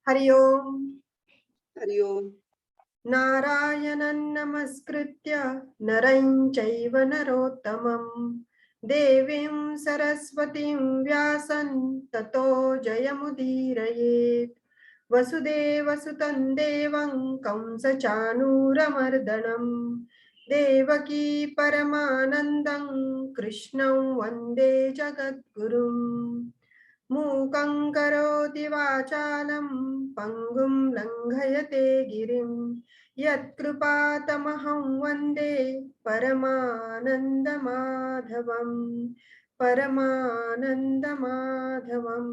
हरि ओम. हरि ओम. नारायणं नमस्कृत्य नरं चैव नरोत्तमं देवीं सरस्वतीं व्यासं ततो जयमुदीरयेत्. वसुदेवसुतं देवं कंसचाणूरमर्दनं देवकी परमानन्दं कृष्णं वन्दे जगद्गुरुम्. मूकं करोति वाचालं पङ्गुं लङ्घयते गिरिं यत्कृपातमहं वन्दे परमानन्दमाधवम्. परमानन्दमाधवम्.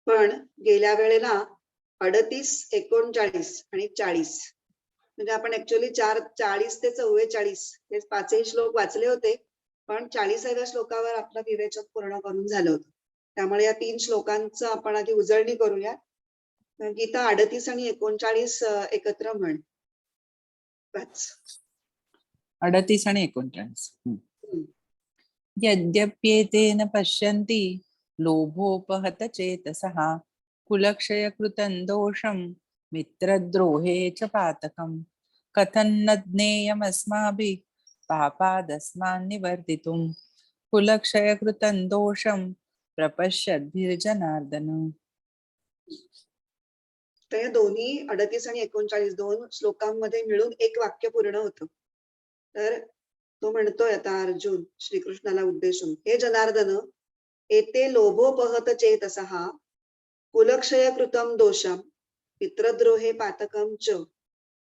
पण गेल्या वेळेला 38, 39 आणि 40 म्हणजे आपण ऍक्च्युअली 40 ते 44 हे पाचही श्लोक वाचले होते, पण 40व्या श्लोकावर आपलं विवेचन पूर्ण करून झालं होतं. त्यामुळे या 3 श्लोकांचं आपण आधी उजळणी करूया. गीता 38 आणि 39 एकत्र म्हण. 38 आणि 39. यद्यप्येतेन पश्यन्ति लोभोपहत चेतसः कुलक्षयकृतं दोषं मित्रद्रोहे च पातकं कथं न ज्ञेयमस्माभिः पापादस्मान् निवर्तितुं कुलक्षयकृतं दोषं प्रपश्यद्भिर्जनार्दन. तर या दोन्ही 38 आणि 39 दोन श्लोकांमध्ये मिळून एक वाक्य पूर्ण होतं. तर तो म्हणतोय आता अर्जुन श्रीकृष्णाला उद्देशून, हे जनार्दन, एते लोभोपहत चेतसः कुलक्षयकृतं दोषं पितृद्रोहे पातकं च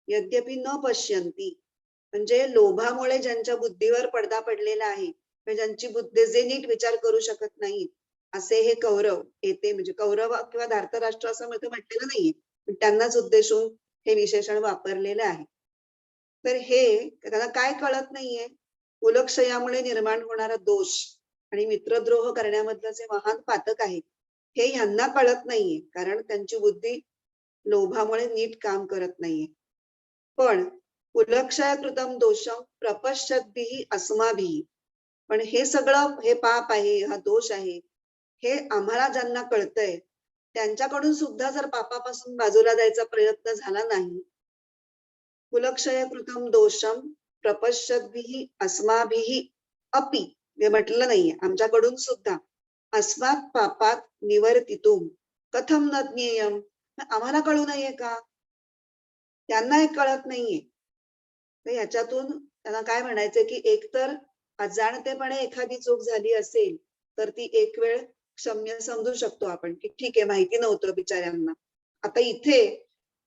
यद्यपि न पश्यन्ति. म्हणजे लोभामुळे ज्यांच्या बुद्धीवर पडदा पडलेला आहे, ज्यांची बुद्धी जे नीट विचार करू शकत नाहीत, असे हे कौरव येते. म्हणजे कौरव किंवा धार्तराष्ट्र असं म्हटलेलं नाहीये, पण त्यांनाच उद्देशून हे विशेषण वापरलेलं आहे. तर हे त्यांना काय कळत नाहीये, कुलक्षयामुळे निर्माण होणारा दोष आणि मित्रद्रोह करण्यामधलं जे महान पातक आहे हे ह्यांना कळत नाहीये, कारण त्यांची बुद्धी लोभामुळे नीट काम करत नाहीये. पण कुलक्षयकृतं दोषं प्रपश्यद्भिः अस्माभिः, पण हे सगळं हे पाप आहे, हा दोष आहे, हे आम्हाला ज्यांना कळतंय त्यांच्याकडून सुद्धा जर पापापासून बाजूला जायचा प्रयत्न झाला नाही, कुलक्षयकृतं दोषं प्रपश्यद्भिः अस्माभिः अपि हे म्हटलं नाहीये, आमच्याकडून सुद्धा अस्मात् पापात निवर्तितुं कथं न ज्ञेयं, आम्हाला कळू नये का? त्यांना हे कळत नाहीये. तर याच्यातून त्यांना काय म्हणायचंय की एकतर अजाणतेपणे एखादी चूक झाली असेल तर ती एक वेळ क्षम्य समजू शकतो आपण, की ठीक आहे, माहिती नव्हतं बिचाऱ्यांना. आता इथे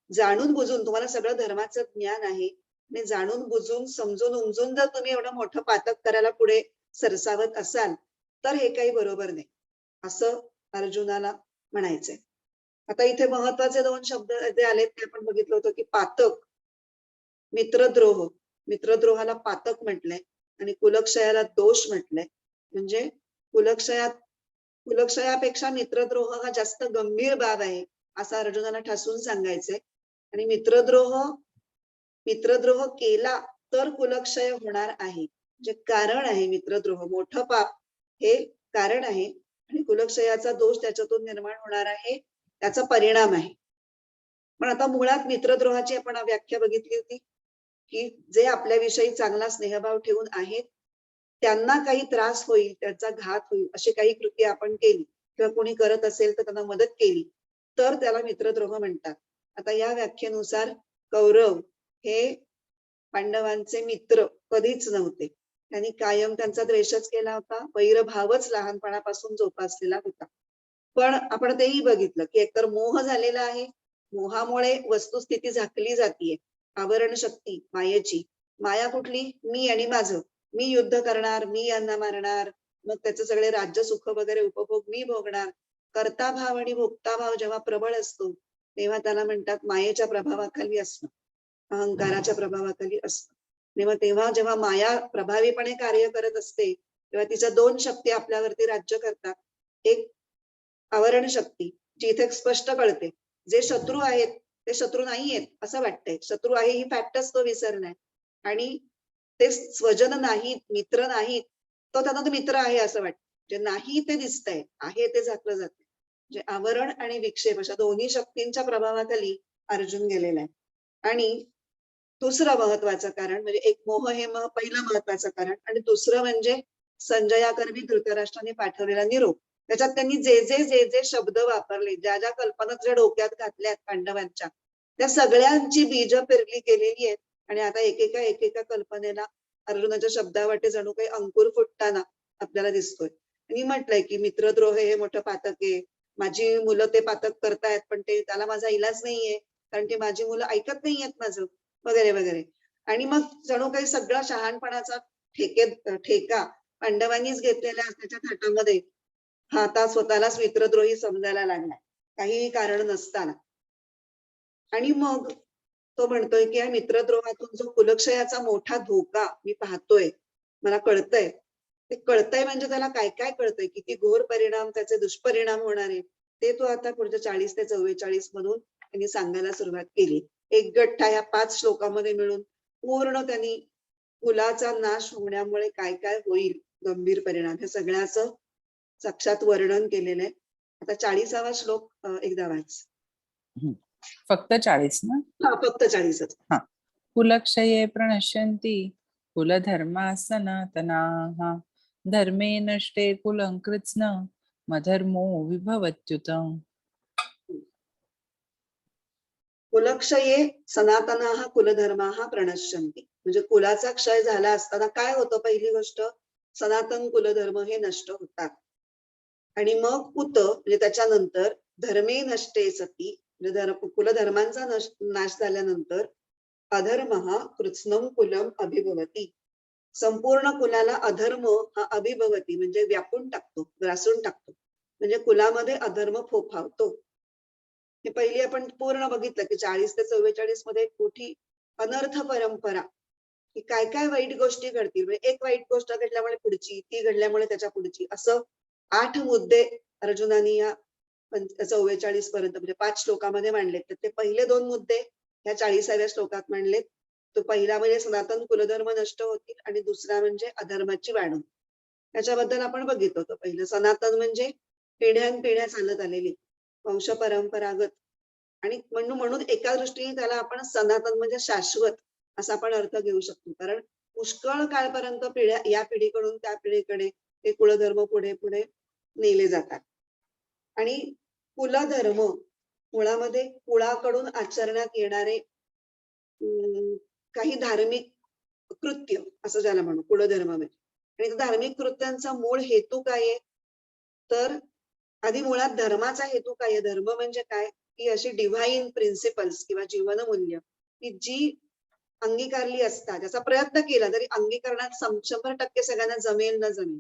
जाणून बुजून तुम्हाला सगळं धर्माचं ज्ञान आहे आणि जाणून बुजून समजून उमजून जर तुम्ही एवढं मोठं पातक करायला पुढे सरसावत असाल तर हे काही बरोबर नाही, असं अर्जुनाला म्हणायचंय. आता इथे महत्वाचे 2 शब्द जे आलेत ते आपण बघितलं होतं, की पातक, मित्रद्रोह. मित्रद्रोहाला पातक म्हटलंय आणि कुलक्षयाला दोष म्हटलंय. म्हणजे कुलक्षयापेक्षा मित्रद्रोह हा जास्त गंभीर बाब आहे असं अर्जुनाला ठासून सांगायचंय. आणि मित्रद्रोह केला तर कुलक्षय होणार आहे, जे कारण आहे. मित्रद्रोह मोठं पाप हे कारण आहे आणि कुलक्षयाचा दोष त्याच्यातून निर्माण होणार आहे, त्याचा परिणाम आहे. पण आता मुळात मित्रद्रोहाची आपण व्याख्या बघितली होती, की जे आपल्याविषयी चांगला स्नेहभाव ठेवून आहेत त्यांना काही त्रास होईल, त्याचा घात होईल अशी काही कृती आपण केली किंवा कोणी करत असेल तर त्यांना मदत केली तर त्याला मित्रद्रोह म्हणतात. आता या व्याख्येनुसार कौरव हे पांडवांचे मित्र कधीच नव्हते. त्यांनी कायम त्यांचा द्वेषच केला होता, वैरभावच लहानपणापासून जोपासलेला होता. पण आपण तेही बघितलं की एकतर मोह झालेला आहे, मोहामुळे वस्तुस्थिती झाकली जातीये, आवरण शक्ती मायेची. माया कुठली? मी आणि माझं, मी युद्ध करणार, मी यांना मारणार, मग त्याचे सगळे राज्य सुख वगैरे उपभोग मी भोगणार. कर्ता भाव आणि भोक्ता भाव जेव्हा प्रबळ असतो तेव्हा त्याला म्हणतात मायेच्या प्रभावाखाली असणं, अहंकाराच्या प्रभावाखाली असणं. तेव्हा जेव्हा माया प्रभावीपणे कार्य करत असते तेव्हा तिच्या 2 शक्ती आपल्यावरती राज्य करतात. एक आवरण शक्ती, जी इथे स्पष्ट कळते, जे शत्रू आहेत ते शत्रू नाहीयेत असं वाटतंय, शत्रू आहे ही फॅक्टच तो विसरलाय. आणि ते स्वजन नाहीत, मित्र नाहीत, तो त्यांना तो मित्र आहे असं वाटतं. जे नाही ते दिसतंय, आहे ते झाकलं जाते. जे आवरण आणि विक्षेप अशा दोन्ही शक्तींच्या प्रभावाखाली अर्जुन गेलेला आहे. आणि दुसरं महत्वाचं कारण म्हणजे एक मोह हे पहिलं महत्वाचं कारण, आणि दुसरं म्हणजे संजयाकरवी धृतराष्ट्राने पाठवलेला निरोप. त्याच्यात त्यांनी जे शब्द वापरले, ज्या ज्या कल्पना तुझ्या डोक्यात घातल्यात पांडवांच्या, त्या सगळ्यांची बीज पेरली गेलेली आहेत. आणि आता एकेका कल्पनेला अर्जुनाच्या शब्दावाटे जणू काही अंकुर फुटताना आपल्याला दिसतोय. आणि म्हटलंय की मित्रद्रोह हे मोठं पातक आहे, माझी मुलं ते पातक करतायत, पण त्याला माझा इलाज नाहीये, कारण की माझी मुलं ऐकत नाहीयेत माझं, वगैरे वगैरे. आणि मग जणू काही सगळा शहाणपणाचा ठेका पांडवांनीच घेतलेल्या त्याच्या थाटामध्ये हा आता स्वतःलाच मित्रद्रोही समजायला लागलाय, काहीही कारण नसताना. आणि मग तो म्हणतोय की या मित्रद्रोहातून जो कुलक्षयाचा मोठा धोका मी पाहतोय, मला कळतंय, ते कळतंय म्हणजे त्याला काय काय कळतंय, किती घोर परिणाम, त्याचे दुष्परिणाम होणार आहे, ते तो आता पुढच्या 40 ते 44 मधून त्यांनी सांगायला सुरुवात केली. एक गठ्ठा या 5 श्लोकामध्ये मिळून पूर्ण त्यांनी कुलाचा नाश होण्यामुळे काय काय होईल, गंभीर परिणाम, हे सगळ्याचं साक्षात वर्णन केलेलं आहे. आता 40वा श्लोक एकदा वाच. फक्त 40 ना? हा, फक्त 40च. हा. कुलक्षये प्रणश्यन्ति कुलधर्मा सनातनाः धर्मे नष्टे कुलं कृत्स्न मधर्मो विभवत्युत. कुलक्षये सनातनाः कुलधर्माः प्रणश्यन्ति, म्हणजे कुलाचा क्षय झाला असताना काय होतं, पहिली गोष्ट सनातन कुलधर्म हे नष्ट होतात. आणि मग कुत म्हणजे त्याच्यानंतर धर्मे नष्टे सती, कुलधर्मांचा नाश झाल्यानंतर अधर्म कृत्स्नम कुलम अभिभवती, संपूर्ण कुलाला अधर्म हा अभिभवती म्हणजे व्यापून टाकतो, ग्रासून टाकतो, म्हणजे कुलामध्ये अधर्म फोफावतो. हे पहिली आपण पूर्ण बघितलं की 40 ते 44 मध्ये मोठी अनर्थ परंपरा, की काय काय वाईट गोष्टी घडतील, म्हणजे एक वाईट गोष्ट घडल्यामुळे पुढची, ती घडल्यामुळे त्याच्या पुढची, असं 8 मुद्दे अर्जुनाने या 44 पर्यंत म्हणजे 5 श्लोकामध्ये मांडलेत. तर ते पहिले 2 मुद्दे ह्या 40व्या श्लोकात मांडलेत. तो पहिला म्हणजे सनातन कुलधर्म नष्ट होतील, आणि दुसरा म्हणजे अधर्माची वाढ. त्याच्याबद्दल आपण बघितलं होतं. पहिलं सनातन म्हणजे पिढ्यानपिढ्या चालत आलेली वंश परंपरागत, आणि म्हणून एका दृष्टीने त्याला आपण सनातन म्हणजे शाश्वत असा आपण अर्थ घेऊ शकतो, कारण पुष्कळ काळपर्यंत पिढ्या, या पिढीकडून त्या पिढीकडे हे कुलधर्म पुढे पुढे नेले जातात. आणि कुलधर्म मुळामध्ये कुळाकडून आचरण्यात येणारे काही धार्मिक कृत्य असं ज्याला म्हणू कुलधर्म म्हणजे. आणि धार्मिक कृत्यांचा मूळ हेतू काय आहे, तर आधी मुळात धर्माचा हेतू काय आहे, धर्म म्हणजे काय, की अशी डिव्हाइन प्रिन्सिपल्स किंवा जीवनमूल्य की जी अंगीकारली असतात, त्याचा प्रयत्न केला जरी अंगीकरणात 100% सगळ्यांना जमेल न जमेल,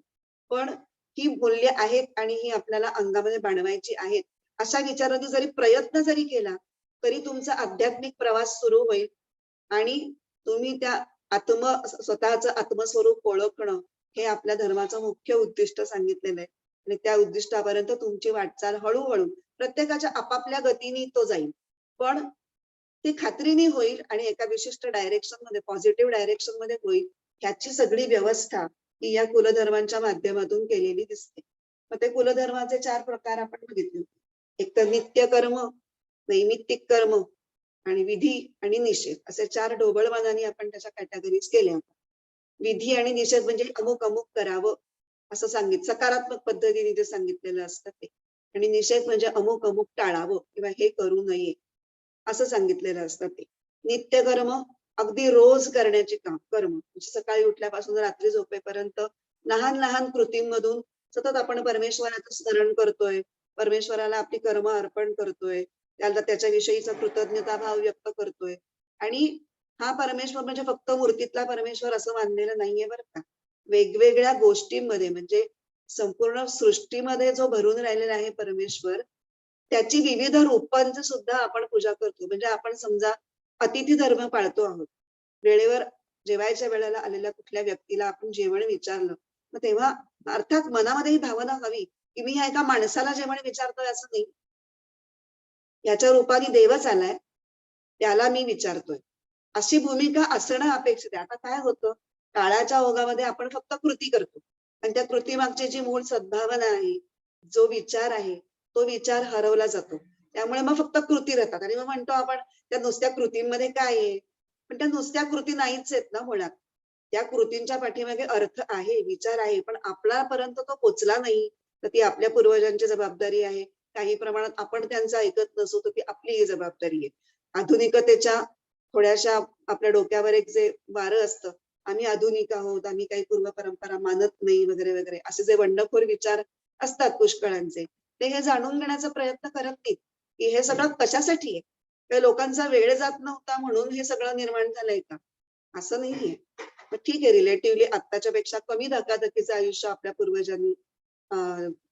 पण ही मूल्य आहेत आणि ही आपल्याला अंगामध्ये बाणवायची आहेत, अशा विचाराने जरी प्रयत्न जरी केला तरी तुमचा आध्यात्मिक प्रवास सुरू होईल. आणि तुम्ही त्या स्वतःचं आत्मस्वरूप ओळखणं हे आपल्या धर्माचं मुख्य उद्दिष्ट सांगितलेलं आहे. आणि त्या उद्दिष्टापर्यंत तुमची वाटचाल हळूहळू प्रत्येकाच्या आपापल्या गतीने तो जाईल, पण ती खात्रीने होईल आणि एका विशिष्ट डायरेक्शन मध्ये, पॉझिटिव्ह डायरेक्शन मध्ये होईल. ह्याची सगळी व्यवस्था ही या कुलधर्मांच्या माध्यमातून केलेली दिसते. मग ते कुलधर्माचे 4 प्रकार आपण बघितले. एक तर नित्य कर्म, नैमित्तिक कर्म आणि विधी आणि निषेध, असे 4 ढोबळमानाने आपण त्याच्या कॅटेगरीज केल्या. विधी आणि निषेध म्हणजे अमुक अमुक करावं असं सकारात्मक पद्धतीने जे सांगितलेलं असतं ते, आणि निषेध म्हणजे अमुक अमुक टाळावं किंवा हे करू नये असं सांगितलेलं असतं ते. नित्य कर्म अगदी रोज करण्याचे कर्म, म्हणजे सकाळी उठल्यापासून रात्री झोपेपर्यंत लहान लहान कृतींमधून सतत आपण परमेश्वराचं स्मरण करतोय, परमेश्वराला आपली कर्म अर्पण करतोय, त्याला त्याच्याविषयीचा कृतज्ञता भाव व्यक्त करतोय. आणि हा परमेश्वर म्हणजे फक्त मूर्तीतला परमेश्वर असं मानलेलं नाहीये बरं का, वेगवेगळ्या गोष्टींमध्ये म्हणजे संपूर्ण सृष्टीमध्ये जो भरून राहिलेला आहे परमेश्वर, त्याची विविध रूपांची सुद्धा आपण पूजा करतो. म्हणजे आपण समजा अतिथी धर्म पाळतो आहोत, वेळेवर जेवायच्या वेळेला आलेल्या कुठल्या व्यक्तीला आपण जेवण विचारलं, मग तेव्हा अर्थात मनामध्ये ही भावना हवी की मी ह्या एका माणसाला जेवण विचारतोय असं नाही, याच्या रूपाने देवच आलाय, त्याला मी विचारतोय, अशी भूमिका असणं अपेक्षित आहे. आता काय होतं, काळाच्या ओघामध्ये आपण फक्त कृती करतो, आणि त्या कृतीमागची जी मूळ सद्भावना आहे, जो विचार आहे, तो विचार हरवला जातो. त्यामुळे मग फक्त कृती राहतात आणि मग म्हणतो आपण त्या नुसत्या कृतींमध्ये काय आहे? पण त्या नुसत्या कृती नाहीच आहेत ना मुळात. त्या कृतींच्या पाठीमागे अर्थ आहे, विचार आहे, पण आपल्यापर्यंत तो पोचला नाही, तर ती आपल्या पूर्वजांची जबाबदारी आहे. काही प्रमाणात आपण त्यांचं ऐकत नसू, तर ती आपली ही जबाबदारी आहे. आधुनिकतेच्या थोड्याशा आपल्या डोक्यावर एक जे वारं असतं, आम्ही आधुनिक आहोत, आम्ही काही पूर्व परंपरा मानत नाही वगैरे वगैरे असे जे बंडखोर विचार असतात पुष्कळांचे, ते हे जाणून घेण्याचा प्रयत्न करत नाहीत, की हे सगळं कशासाठी आहे? काही लोकांचा वेळ जात नव्हता म्हणून हे सगळं निर्माण झालंय का? असं नाहीये. मग ठीक आहे, रिलेटिव्हली आत्ताच्या पेक्षा कमी धकाधकीचं आयुष्य आपल्या पूर्वजांनी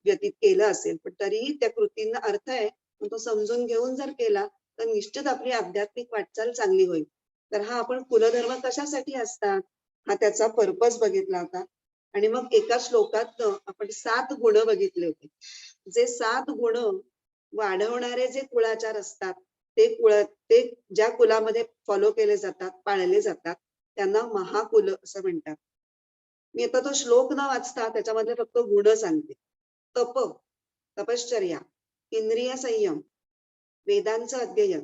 व्यतीत केलं असेल, पण तरीही त्या कृतींना अर्थ आहे. पण तो समजून घेऊन जर केला, तर निश्चित आपली आध्यात्मिक वाटचाल चांगली होईल. तर हा आपण कुलधर्म कशासाठी असतात, हा त्याचा पर्पज बघितला होता. आणि मग एका श्लोकात आपण 7 गुण बघितले होते. जे 7 गुण वाढवणारे जे कुळाचार असतात, ते ज्या कुलामध्ये फॉलो केले जातात, पाळले जातात, त्यांना महाकुल असं म्हणतात. मी आता तो श्लोक न वाचता त्याच्यामधले फक्त गुण सांगते. तप, तपश्चर्या, इंद्रिय संयम, वेदांचं अध्ययन.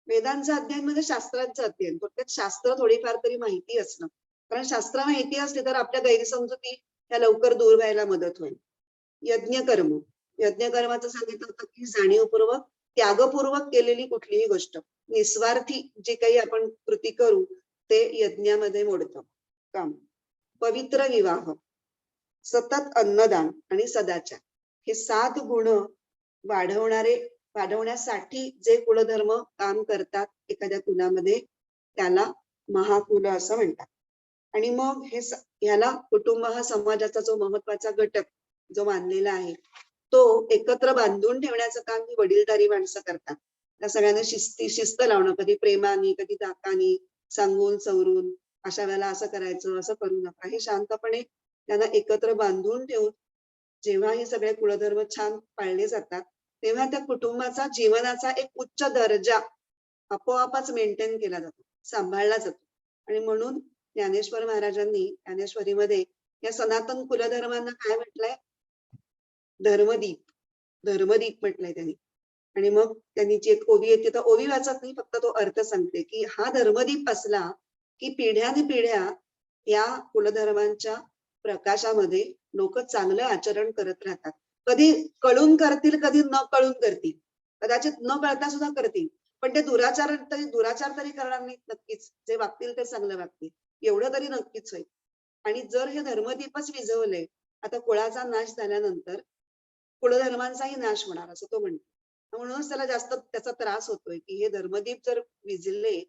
वेदांचं अध्ययन म्हणजे शास्त्रांचं अध्ययन. थोडक्यात शास्त्र थोडीफार तरी माहिती असणं. कारण शास्त्र माहिती असली तर आपल्या गैरसमजुती ह्या लवकर दूर व्हायला मदत होईल. यज्ञकर्म. यज्ञकर्माचं सांगितलं होतं की जाणीवपूर्वक, त्यागपूर्वक केलेली कुठलीही गोष्ट, निस्वार्थी जे काही आपण कृती करू ते यज्ञामध्ये मोडतं काम. पवित्र विवाह, सतत अन्नदान आणि सदाचार. हे 7 गुण वाढवण्यासाठी जे कुलधर्म काम करतात एखाद्या कुलामध्ये, त्याला महाकुल असं म्हणतात. आणि मग ह्याला कुटुंब हा समाजाचा जो महत्वाचा घटक जो मानलेला आहे, तो एकत्र बांधून ठेवण्याचं काम ही वडीलधारी माणसं करतात. त्या सगळ्यांना शिस्त लावणं, कधी प्रेमाने, कधी ताकाने, सांगून सवरून, अशा वेळेला असं करायचं, असं करू नका, हे शांतपणे त्यांना एकत्र बांधून ठेवून जेव्हा हे सगळे कुलधर्म छान पाळले जातात, तेव्हा त्या कुटुंबाचा जीवनाचा एक उच्च दर्जा आपोआपच मेंटेन केला जातो, सांभाळला जातो. आणि म्हणून ज्ञानेश्वर महाराजांनी ज्ञानेश्वरीमध्ये या सनातन कुलधर्मांना काय म्हटलंय? धर्मदीप. धर्मदीप म्हटलंय त्यांनी. आणि मग त्यांनी जी एक ओवी येते, तर ओवी वाचत नाही, फक्त तो अर्थ सांगते की हा धर्मदीप असला की पिढ्याने पिढ्या या कुलधर्मांच्या प्रकाशामध्ये लोक चांगलं आचरण करत राहतात. कधी कळून करतील, कधी न कळून करतील, कदाचित न कळता सुद्धा करतील, पण ते दुराचार तरी करणार नाहीत नक्कीच. जे वागतील ते चांगलं वागतील, एवढं तरी नक्कीच होईल. आणि जर हे धर्मदीपच विझवले, आता कुळाचा नाश झाल्यानंतर कुलधर्मांचाही नाश होणार असं तो म्हणतो. म्हणूनच त्याला जास्त त्याचा त्रास होतोय की हे धर्मदीप जर विझले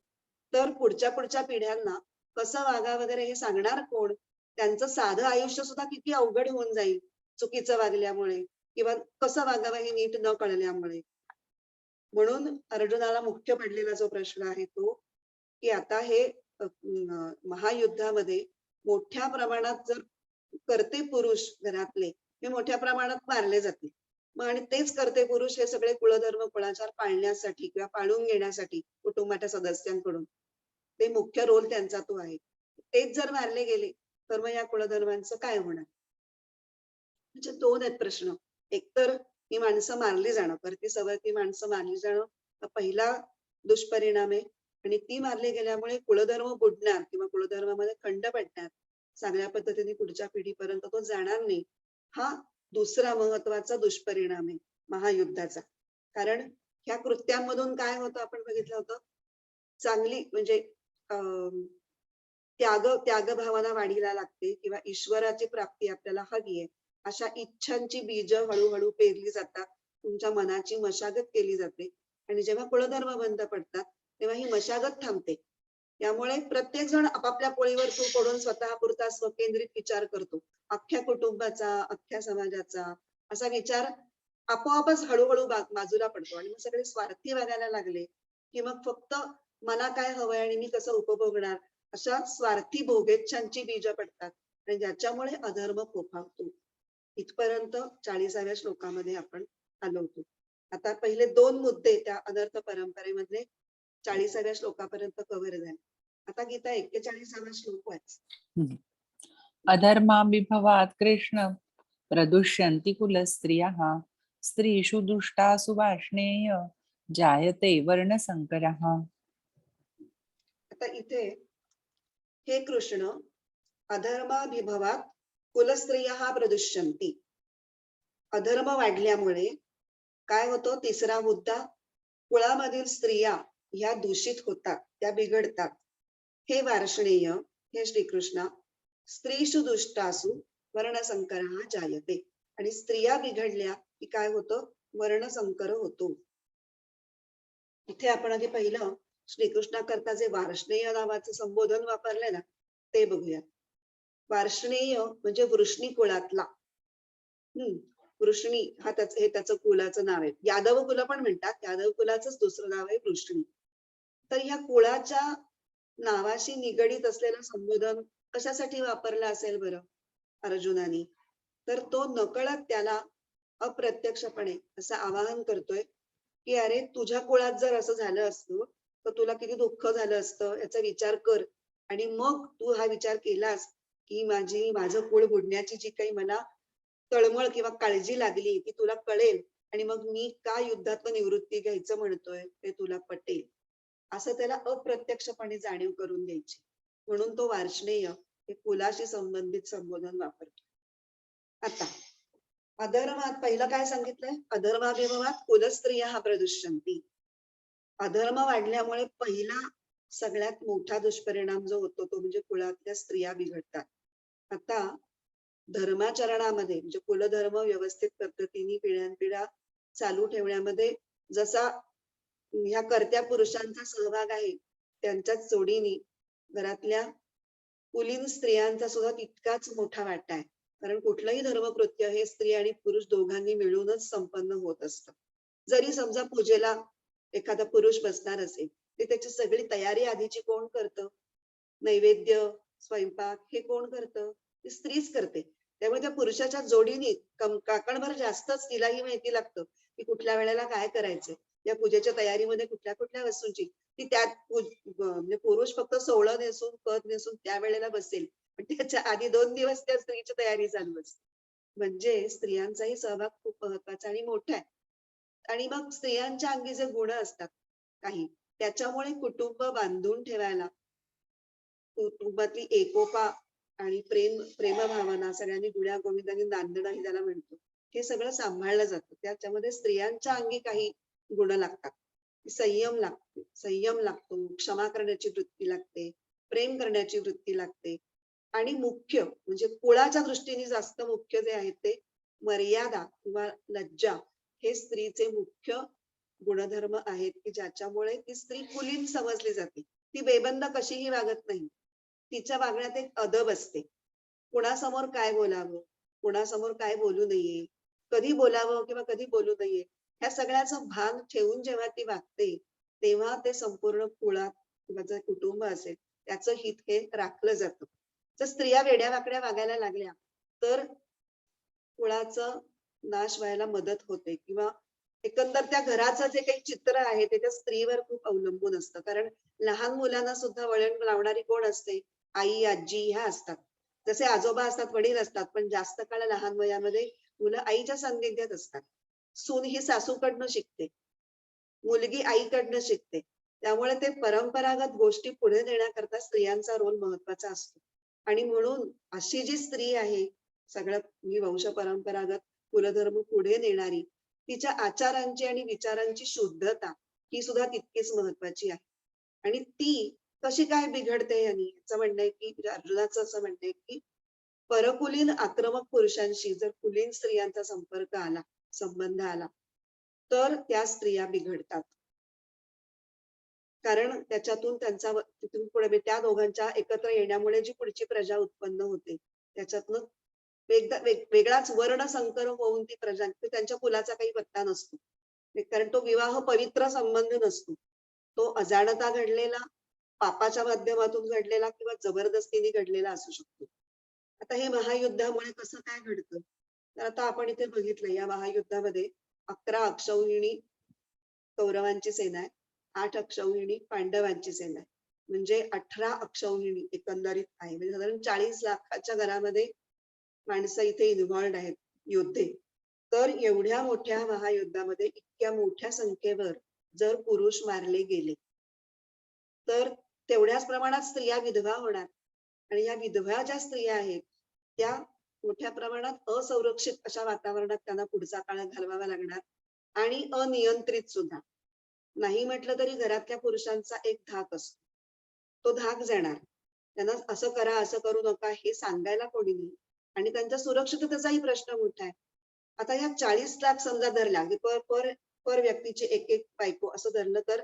तर पुढच्या पिढ्यांना कसं वागा वगैरे हे सांगणार कोण? त्यांचं साधं आयुष्य सुद्धा किती अवघड होऊन जाईल चुकीचं वागल्यामुळे, किंवा कसं वागावं हे नीट न कळल्यामुळे. म्हणून अर्जुनाला मुख्य पडलेला जो प्रश्न आहे तो, की आता हे महायुद्धामध्ये मोठ्या प्रमाणात जर करते पुरुष घरातले हे मोठ्या प्रमाणात मारले जातील, मग आणि तेच करते पुरुष हे सगळे कुलधर्म कुळाचार पाळण्यासाठी किंवा पाळून घेण्यासाठी कुटुंबाच्या सदस्यांकडून, ते मुख्य रोल त्यांचा तो आहे. तेच जर मारले गेले तर मग या कुलधर्मांचं काय होणार? म्हणजे 2 आहेत प्रश्न. एकतर ही माणसं मारली जाणं, परती सवरती माणसं मारली जाणं हा पहिला दुष्परिणाम आहे. आणि ती मारली गेल्यामुळे कुलधर्म बुडणार किंवा कुलधर्मामध्ये खंड पडणार, चांगल्या पद्धतीने पुढच्या पिढीपर्यंत तो जाणार नाही, हा दुसरा महत्वाचा दुष्परिणाम आहे महायुद्धाचा. कारण ह्या कृत्यांमधून काय होतं आपण बघितलं होतं, चांगली म्हणजे त्याग भावना वाढीला लागते किंवा ईश्वराची प्राप्ती आपल्याला हवी आहे, अशा इच्छांची बीज हळूहळू पेरली जातात, तुमच्या मनाची मशागत केली जाते. आणि जेव्हा कुलधर्म बंद पडतात तेव्हा ही मशागत थांबते. त्यामुळे प्रत्येक जण आपापल्या पोळीवर तूप पडून स्वतःपुरता स्वकेंद्रित विचार करतो. अख्ख्या कुटुंबाचा, अख्ख्या समाजाचा असा विचार आपोआपच हळूहळू बाजूला पडतो. आणि मग सगळे स्वार्थी वागायला लागले की मग फक्त मला काय हवंय आणि मी कसं उपभोगणार, अशा स्वार्थी भोगेच्छांची बीज पडतात आणि ज्याच्यामुळे अधर्म फोफावतो. इथपर्यंत 40व्या श्लोकामध्ये आपण आलो होतो. आता पहिले 2 मुद्दे त्या अनर्थ परंपरेमध्ये 40व्या श्लोकापर्यंत कव्हर झाले. आता गीता 41वा श्लोक वाच. अधर्माभिभवात् कृष्ण प्रदुष्यन्ति कुलस्त्रियः स्त्रीषु दुष्टासु वार्ष्णेय जायते वर्णसंकरः. आता इथे हे कृष्ण अधर्माभिभवात कुलस्त्रियः प्रदुष्यन्ति. अधर्म वाढल्यामुळे काय होतं? तिसरा मुद्दा, कुळामधील स्त्रिया ह्या दूषित होतात, त्या बिघडतात. हे वार्ष्णेय, हे श्रीकृष्णा, स्त्रीषु दुष्टासु वर्णसंकरः जायते. आणि स्त्रिया बिघडल्या की काय होतं? वर्णसंकर होतो. इथे आपण आधी पहिलं श्रीकृष्णाकरता जे वार्ष्णेय नावाचं संबोधन वापरलंय ना, ते बघूया. वार्ष्णेय म्हणजे वृष्णी कुळातला. वृष्णी हा त्याचं कुलाचं नाव आहे. यादव कुल पण म्हणतात, यादव कुलाचंच दुसरं नाव आहे वृष्णी. तर ह्या कुळाच्या नावाशी निगडीत असलेलं संबोधन कशासाठी वापरलं असेल बरं अर्जुनाने? तर तो नकळत त्याला अप्रत्यक्षपणे असं आवाहन करतोय की अरे तुझ्या कुळात जर असं झालं असतं तर तुला किती दुःख झालं असतं, याचा विचार कर. आणि मग तू हा विचार केलास की माझं कुळ बुडण्याची जी काही मला तळमळ किंवा काळजी लागली ती तुला कळेल आणि मग मी का युद्धातून निवृत्ती घ्यायचं म्हणतोय ते तुला पटेल, असं त्याला अप्रत्यक्षपणे जाणीव करून द्यायची. म्हणून तो वार्ष्णेय हे कुलाशी संबंधित संबोधन वापरतो. आता अधर्मात पहिलं काय सांगितलंय? अधर्माभिभवात कुलस्त्रियः प्रदुष्यन्ति. अधर्म वाढल्यामुळे पहिला सगळ्यात मोठा दुष्परिणाम जो होतो तो म्हणजे कुळातल्या स्त्रिया बिघडतात. आता धर्माचरणामध्ये म्हणजे कुलधर्म व्यवस्थित पद्धतीने पिढ्यानपिढ्या चालू ठेवण्यामध्ये जसा ह्या कर्त्या पुरुषांचा सहभाग आहे, त्यांच्याच जोडीने घरातल्या कुलीन स्त्रियांचा सुद्धा तितकाच मोठा वाटा आहे. कारण कुठलंही धर्मकृत्य हे स्त्री आणि पुरुष दोघांनी मिळूनच संपन्न होत असतं. जरी समजा पूजेला एखादा पुरुष बसणार असेल तर त्याची सगळी तयारी आधीची कोण करतं? नैवेद्य, स्वयंपाक हे कोण करतं? ती स्त्रीच करते. त्यामुळे त्या पुरुषाच्या जोडीने काकणभर जास्तच तिलाही माहिती लागतं की कुठल्या वेळेला काय करायचंय, या पूजेच्या तयारीमध्ये कुठल्या कुठल्या वस्तूंची. ती त्यात म्हणजे पुरुष फक्त सोहळं नेसून पद नेसून त्या वेळेला बसेल, पण त्याच्या आधी 2 दिवस त्या स्त्रीची तयारी चालू असते. म्हणजे स्त्रियांचाही सहभाग खूप महत्वाचा आणि मोठा आहे. आणि मग स्त्रियांच्या अंगी जे गुण असतात काही, त्याच्यामुळे कुटुंब बांधून ठेवायला, कुटुंबातली एकोपा आणि प्रेमभावना सगळ्यांनी गुण्या गोविंदांनी नांदणं हे त्याला म्हणतो, हे सगळं सांभाळलं जातं. त्याच्यामध्ये स्त्रियांच्या अंगी काही गुण लागतात. संयम लागतो, क्षमा करण्याची वृत्ती लागते, प्रेम करण्याची वृत्ती लागते. आणि मुख्य म्हणजे कुळाच्या दृष्टीने जास्त मुख्य जे आहे ते मर्यादा किंवा लज्जा, हे स्त्रीचे मुख्य गुणधर्म आहेत की ज्याच्यामुळे ती स्त्री कुलीन समजली जाते. ती बेबंद कशीही वागत नाही. तिच्या वागण्यात एक अदब असते. कुणासमोर काय बोलावं, कुणासमोर काय बोलू नये, कधी बोलावं किंवा कधी बोलू नये, ह्या सगळ्याचं भान ठेवून जेव्हा ती वागते तेव्हा ते संपूर्ण कुळात किंवा जर कुटुंब असेल त्याचं हित हे राखलं जातं. जर स्त्रिया वेड्या वाकड्या वागायला लागल्या तर कुळाचं नाश व्हायला मदत होते किंवा एकंदर त्या घराचं जे काही चित्र आहे ते त्या स्त्रीवर खूप अवलंबून असतं. कारण लहान मुलांना सुद्धा वळण लावणारी कोण असते? आई, आजी ह्या असतात. जसे आजोबा असतात, वडील असतात, पण जास्त काळ लहान वयामध्ये मुलं आईच्या सान्निध्यात असतात. सून ही सासूकडनं शिकते, मुलगी आईकडनं शिकते. त्यामुळे ते परंपरागत गोष्टी पुढे नेण्याकरता स्त्रियांचा रोल महत्वाचा असतो. आणि म्हणून अशी जी स्त्री आहे सगळं ही वंश परंपरागत कुलधर्म पुढे नेणारी, तिच्या आचारांची आणि विचारांची शुद्धता ही सुद्धा तितकीच महत्वाची आहे. आणि ती कशी काय बिघडते यांनी, याचं म्हणणं आहे की अर्जुनाचं असं म्हणणं आहे की परकुलीन आक्रमक पुरुषांशी जर कुलीन स्त्रियांचा संबंध आला तर त्या स्त्रिया बिघडतात. कारण त्याच्यातून तिथून पुढे त्या दोघांच्या एकत्र येण्यामुळे जी पुढची प्रजा उत्पन्न होते त्याच्यातनं वेगळाच वर्ण संकर होऊन ती प्रजा, त्यांच्या कुलाचा काही पत्ता नसतो. कारण तो विवाह पवित्र संबंध नसतो. तो अजाणता घडलेला, पापाच्या माध्यमातून घडलेला किंवा जबरदस्तीने घडलेला असू शकतो. आता हे महायुद्धामुळे कसं काय घडतं? तर आता आपण इथे बघितलं या महायुद्धामध्ये 11 अक्षौहिणी कौरवांची सेना आहे, 8 अक्षौहिणी पांडवांची सेना आहे. म्हणजे 18 अक्षौहिणी एकंदरीत आहे. म्हणजे साधारण 40 लाखाच्या घरामध्ये माणसं इथे इन्व्हॉल्ड आहेत, योद्धे. तर एवढ्या मोठ्या महायुद्धामध्ये इतक्या मोठ्या संख्येवर जर पुरुष मारले गेले तर तेवढ्याच प्रमाणात स्त्रिया विधवा होणार. आणि या विधवा ज्या स्त्रिया आहेत त्या मोठ्या प्रमाणात असुरक्षित अशा वातावरणात त्यांना पुढचा काळ घालवावा लागणार आणि अनियंत्रित सुद्धा. नाही म्हटलं तरी घरातल्या पुरुषांचा एक धाक असतो, तो धाक जाणार. त्यांना असं करा असं करू नका हे सांगायला कोणी नाही आणि त्यांच्या सुरक्षिततेचाही प्रश्न मोठा आहे. आता ह्या 40 लाख समजा धरल्या पर पर पर व्यक्तीची एक एक बायको असं धरलं तर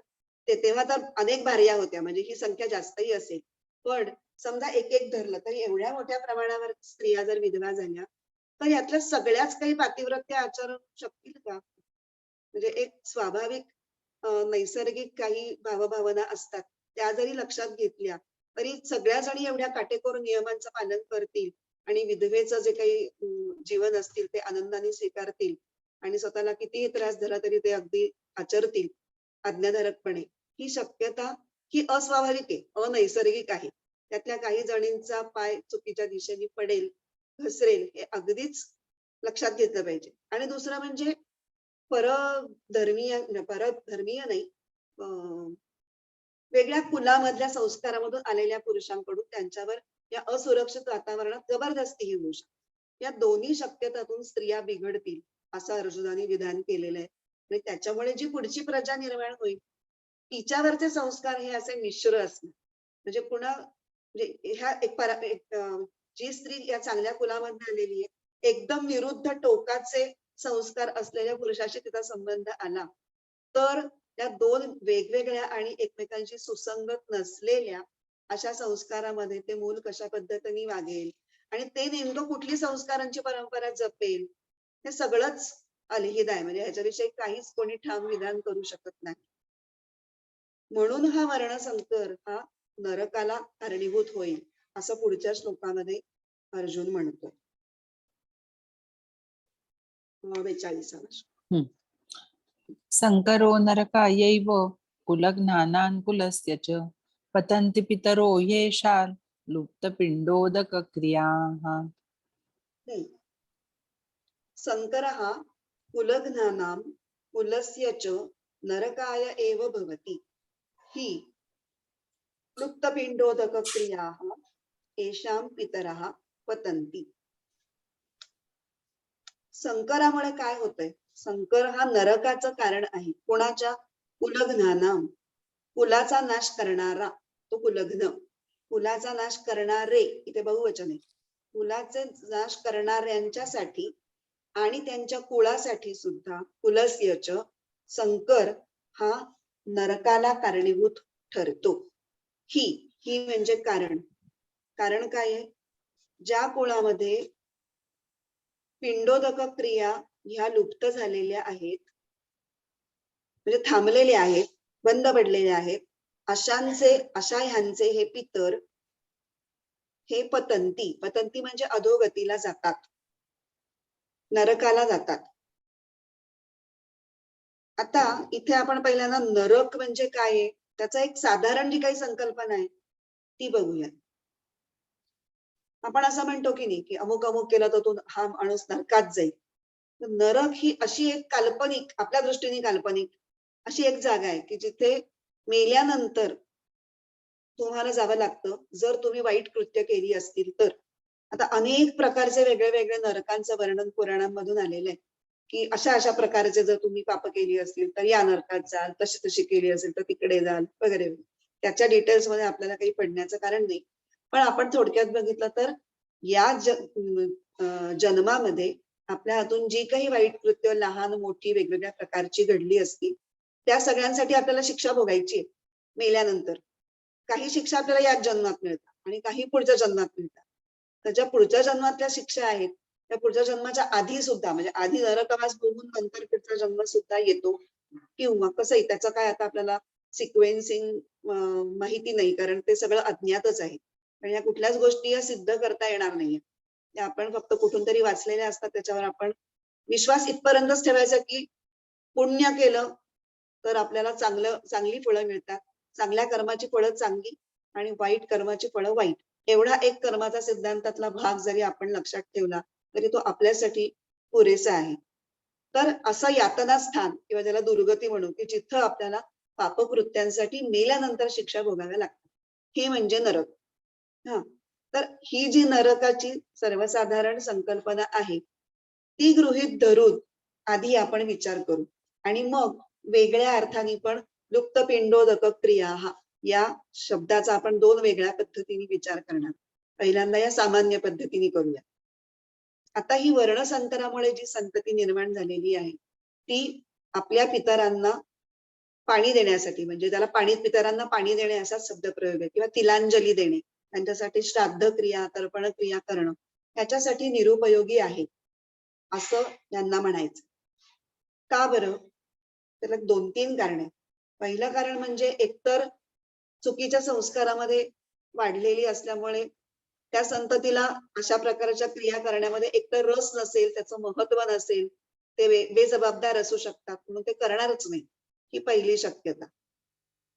तेव्हा तर अनेक भार्या होत्या, म्हणजे ही संख्या जास्तही असेल. पण समजा एक एक धरलं तर एवढ्या मोठ्या प्रमाणावर स्त्रिया जर विधवा झाल्या तर यातल्या सगळ्याच काही पातिव्रत्य आचरण शकतील का? म्हणजे एक स्वाभाविक नैसर्गिक काही भावभावना असतात त्या जरी लक्षात घेतल्या तरी सगळ्या जणी एवढ्या काटेकोर नियमांचं पालन करतील आणि विधवेचं जे काही जीवन असतील ते आनंदाने स्वीकारतील आणि स्वतःला कितीही त्रास झाला तरी ते अगदी आचरतील आज्ञाधारकपणे, ही शक्यता ही अस्वाभाविक आहे, अनैसर्गिक आहे. त्यातल्या काही जणींचा पाय चुकीच्या दिशेने पडेल, घसरेल हे अगदीच लक्षात घेतलं पाहिजे. आणि दुसरं म्हणजे परधर्मीय नाही, वेगळ्या कुलामधल्या संस्कारामधून आलेल्या पुरुषांकडून त्यांच्यावर या असुरक्षित वातावरणात जबरदस्ती होऊ शकते. या दोन्ही शक्यतातून स्त्रिया बिघडतील असं अर्जुनाने विधान केलेलं आहे. आणि त्याच्यामुळे जी पुढची प्रजा निर्माण होईल तिच्यावरचे संस्कार हे असे मिश्र असणार. म्हणजे पुन्हा म्हणजे ह्या जी स्त्री या चांगल्या कुलामध्ये आलेली आहे एकदम विरुद्ध टोकाचे संस्कार असलेल्या पुरुषाशी तिचा संबंध आला तर त्या दोन वेगवेगळ्या आणि एकमेकांशी सुसंगत नसलेल्या अशा संस्कारामध्ये ते मूल कशा पद्धतीने वागेल आणि ते नेमकं कुठली संस्कारांची परंपरा जपेल हे सगळंच अलहिद आहे. म्हणजे ह्याच्याविषयी काहीच कोणी ठाम विधान करू शकत नाही. म्हणून हा वर्णसंकर हा नरकाला कारणीभूत होईल असं पुढच्या श्लोकामध्ये अर्जुन म्हणतो. 42. संकरो नरकायैव कुलघ्नानान् कुलस्य च पतन्ति पितरो येषां लुप्तपिण्डोदकक्रियाः. संकर हा कुलघ्नानां कुलस्य च नरकाय एव भवति हि लुप्तपिण्डोदकक्रियाः येषां पितरः पतन्ति. संकरामुळे काय होतंय? संकर हा नरकाचं कारण आहे. कोणाच्या? कुलघ्नानां, कुलाचा नाश करणारा तो कुलघ्न, कुलाचा नाश करणारे इथे बहुवचन आहे. कुलाचे नाश करणाऱ्यांच्यासाठी आणि त्यांच्या कुळासाठी सुद्धा कुलस्यच संकर हा नरकाला कारणीभूत ठरतो. ही म्हणजे कारण. कारण काय आहे? ज्या कुळामध्ये पिंडोदक क्रिया ह्या लुप्त झालेल्या आहेत, म्हणजे थांबलेल्या आहेत, बंद पडलेल्या आहेत, अशा ह्यांचे हे पितर हे पतंती म्हणजे अधोगतीला जातात, नरकाला जातात. आता इथे आपण पहिल्यांदा नरक म्हणजे काय आहे त्याचा एक साधारण जी काही संकल्पना आहे ती बघूया. आपण असं म्हणतो की नाही की अमुक अमुक केलं तर तो हा माणूस नरकात जाईल. नरक ही अशी एक काल्पनिक, आपल्या दृष्टीने काल्पनिक अशी एक जागा आहे की जिथे मेल्यानंतर तुम्हाला जावं लागतं जर तुम्ही वाईट कृत्य केली असतील तर. आता अनेक प्रकारचे वेगळे वेगळे नरकांचं वर्णन पुराणांमधून आलेलं आहे की अशा प्रकारचे जर तुम्ही पाप केली असतील तर या नरकात जाल, तशी केली असेल तर तिकडे जाल वगैरे. त्याच्या डिटेल्स मध्ये आपल्याला काही पडण्याचं कारण नाही. पण आपण थोडक्यात बघितलं तर या जन्मामध्ये आपल्या हातून जी काही वाईट कृत्य लहान मोठी वेगवेगळ्या प्रकारची घडली असती त्या सगळ्यांसाठी आपल्याला शिक्षा भोगायची आहे मेल्यानंतर. काही शिक्षा आपल्याला याच जन्मात मिळतात आणि काही पुढच्या जन्मात मिळतात. त्याच्या पुढच्या जन्मातल्या शिक्षा आहेत त्या पुढच्या जन्माच्या आधी सुद्धा, म्हणजे आधी नरकवास भोगून नंतर पुढचा जन्म सुद्धा येतो किंवा कसंही. त्याचं काय आता आपल्याला सिक्वेन्सिंग माहिती नाही कारण ते सगळं अज्ञातच आहे. पण या कुठल्याच गोष्टी या सिद्ध करता येणार नाहीये. त्या आपण फक्त कुठून तरी वाचलेल्या असतात, त्याच्यावर आपण विश्वास इथपर्यंतच ठेवायचा की पुण्य केलं तर आपल्याला चांगली फळं मिळतात, चांगल्या कर्माची फळं चांगली आणि वाईट कर्माची फळं वाईट. एवढा एक कर्माचा सिद्धांतातला भाग जरी आपण लक्षात ठेवला तरी तो आपल्यासाठी पुरेसा आहे. तर असं यातना स्थान किंवा ज्याला दुर्गती म्हणू की जिथं आपल्याला पापकृत्यांसाठी मेल्यानंतर शिक्षा भोगाव्या लागतात, हे म्हणजे नरक. हा, तर ही जी नरकाची सर्वसाधारण संकल्पना आहे ती गृहीत धरून आधी आपण विचार करू आणि मग वेगळ्या अर्थाने पण लुप्त पिंडोदक क्रिया हा या शब्दाचा आपण दोन वेगळ्या पद्धतीने विचार करणार. पहिल्यांदा या सामान्य पद्धतीने करूया. आता ही वर्णसंकरामुळे जी संतती निर्माण झालेली आहे ती आपल्या पितरांना पाणी देण्यासाठी, म्हणजे त्याला पितरांना पाणी देणे असा शब्द प्रयोग आहे, किंवा तिलांजली देणे, त्यांच्यासाठी श्राद्ध क्रिया तर्पण क्रिया करणं याच्यासाठी निरुपयोगी आहे असं यांना म्हणायचं. का बरं? त्याला 2-3 कारणे. पहिलं कारण म्हणजे एकतर चुकीच्या संस्कारामध्ये वाढलेली असल्यामुळे त्या संततीला अशा प्रकारच्या क्रिया करण्यामध्ये एकतर रस नसेल, त्याचं महत्व नसेल, ते बेजबाबदार असू शकतात म्हणून ते करणारच नाही, ही पहिली शक्यता.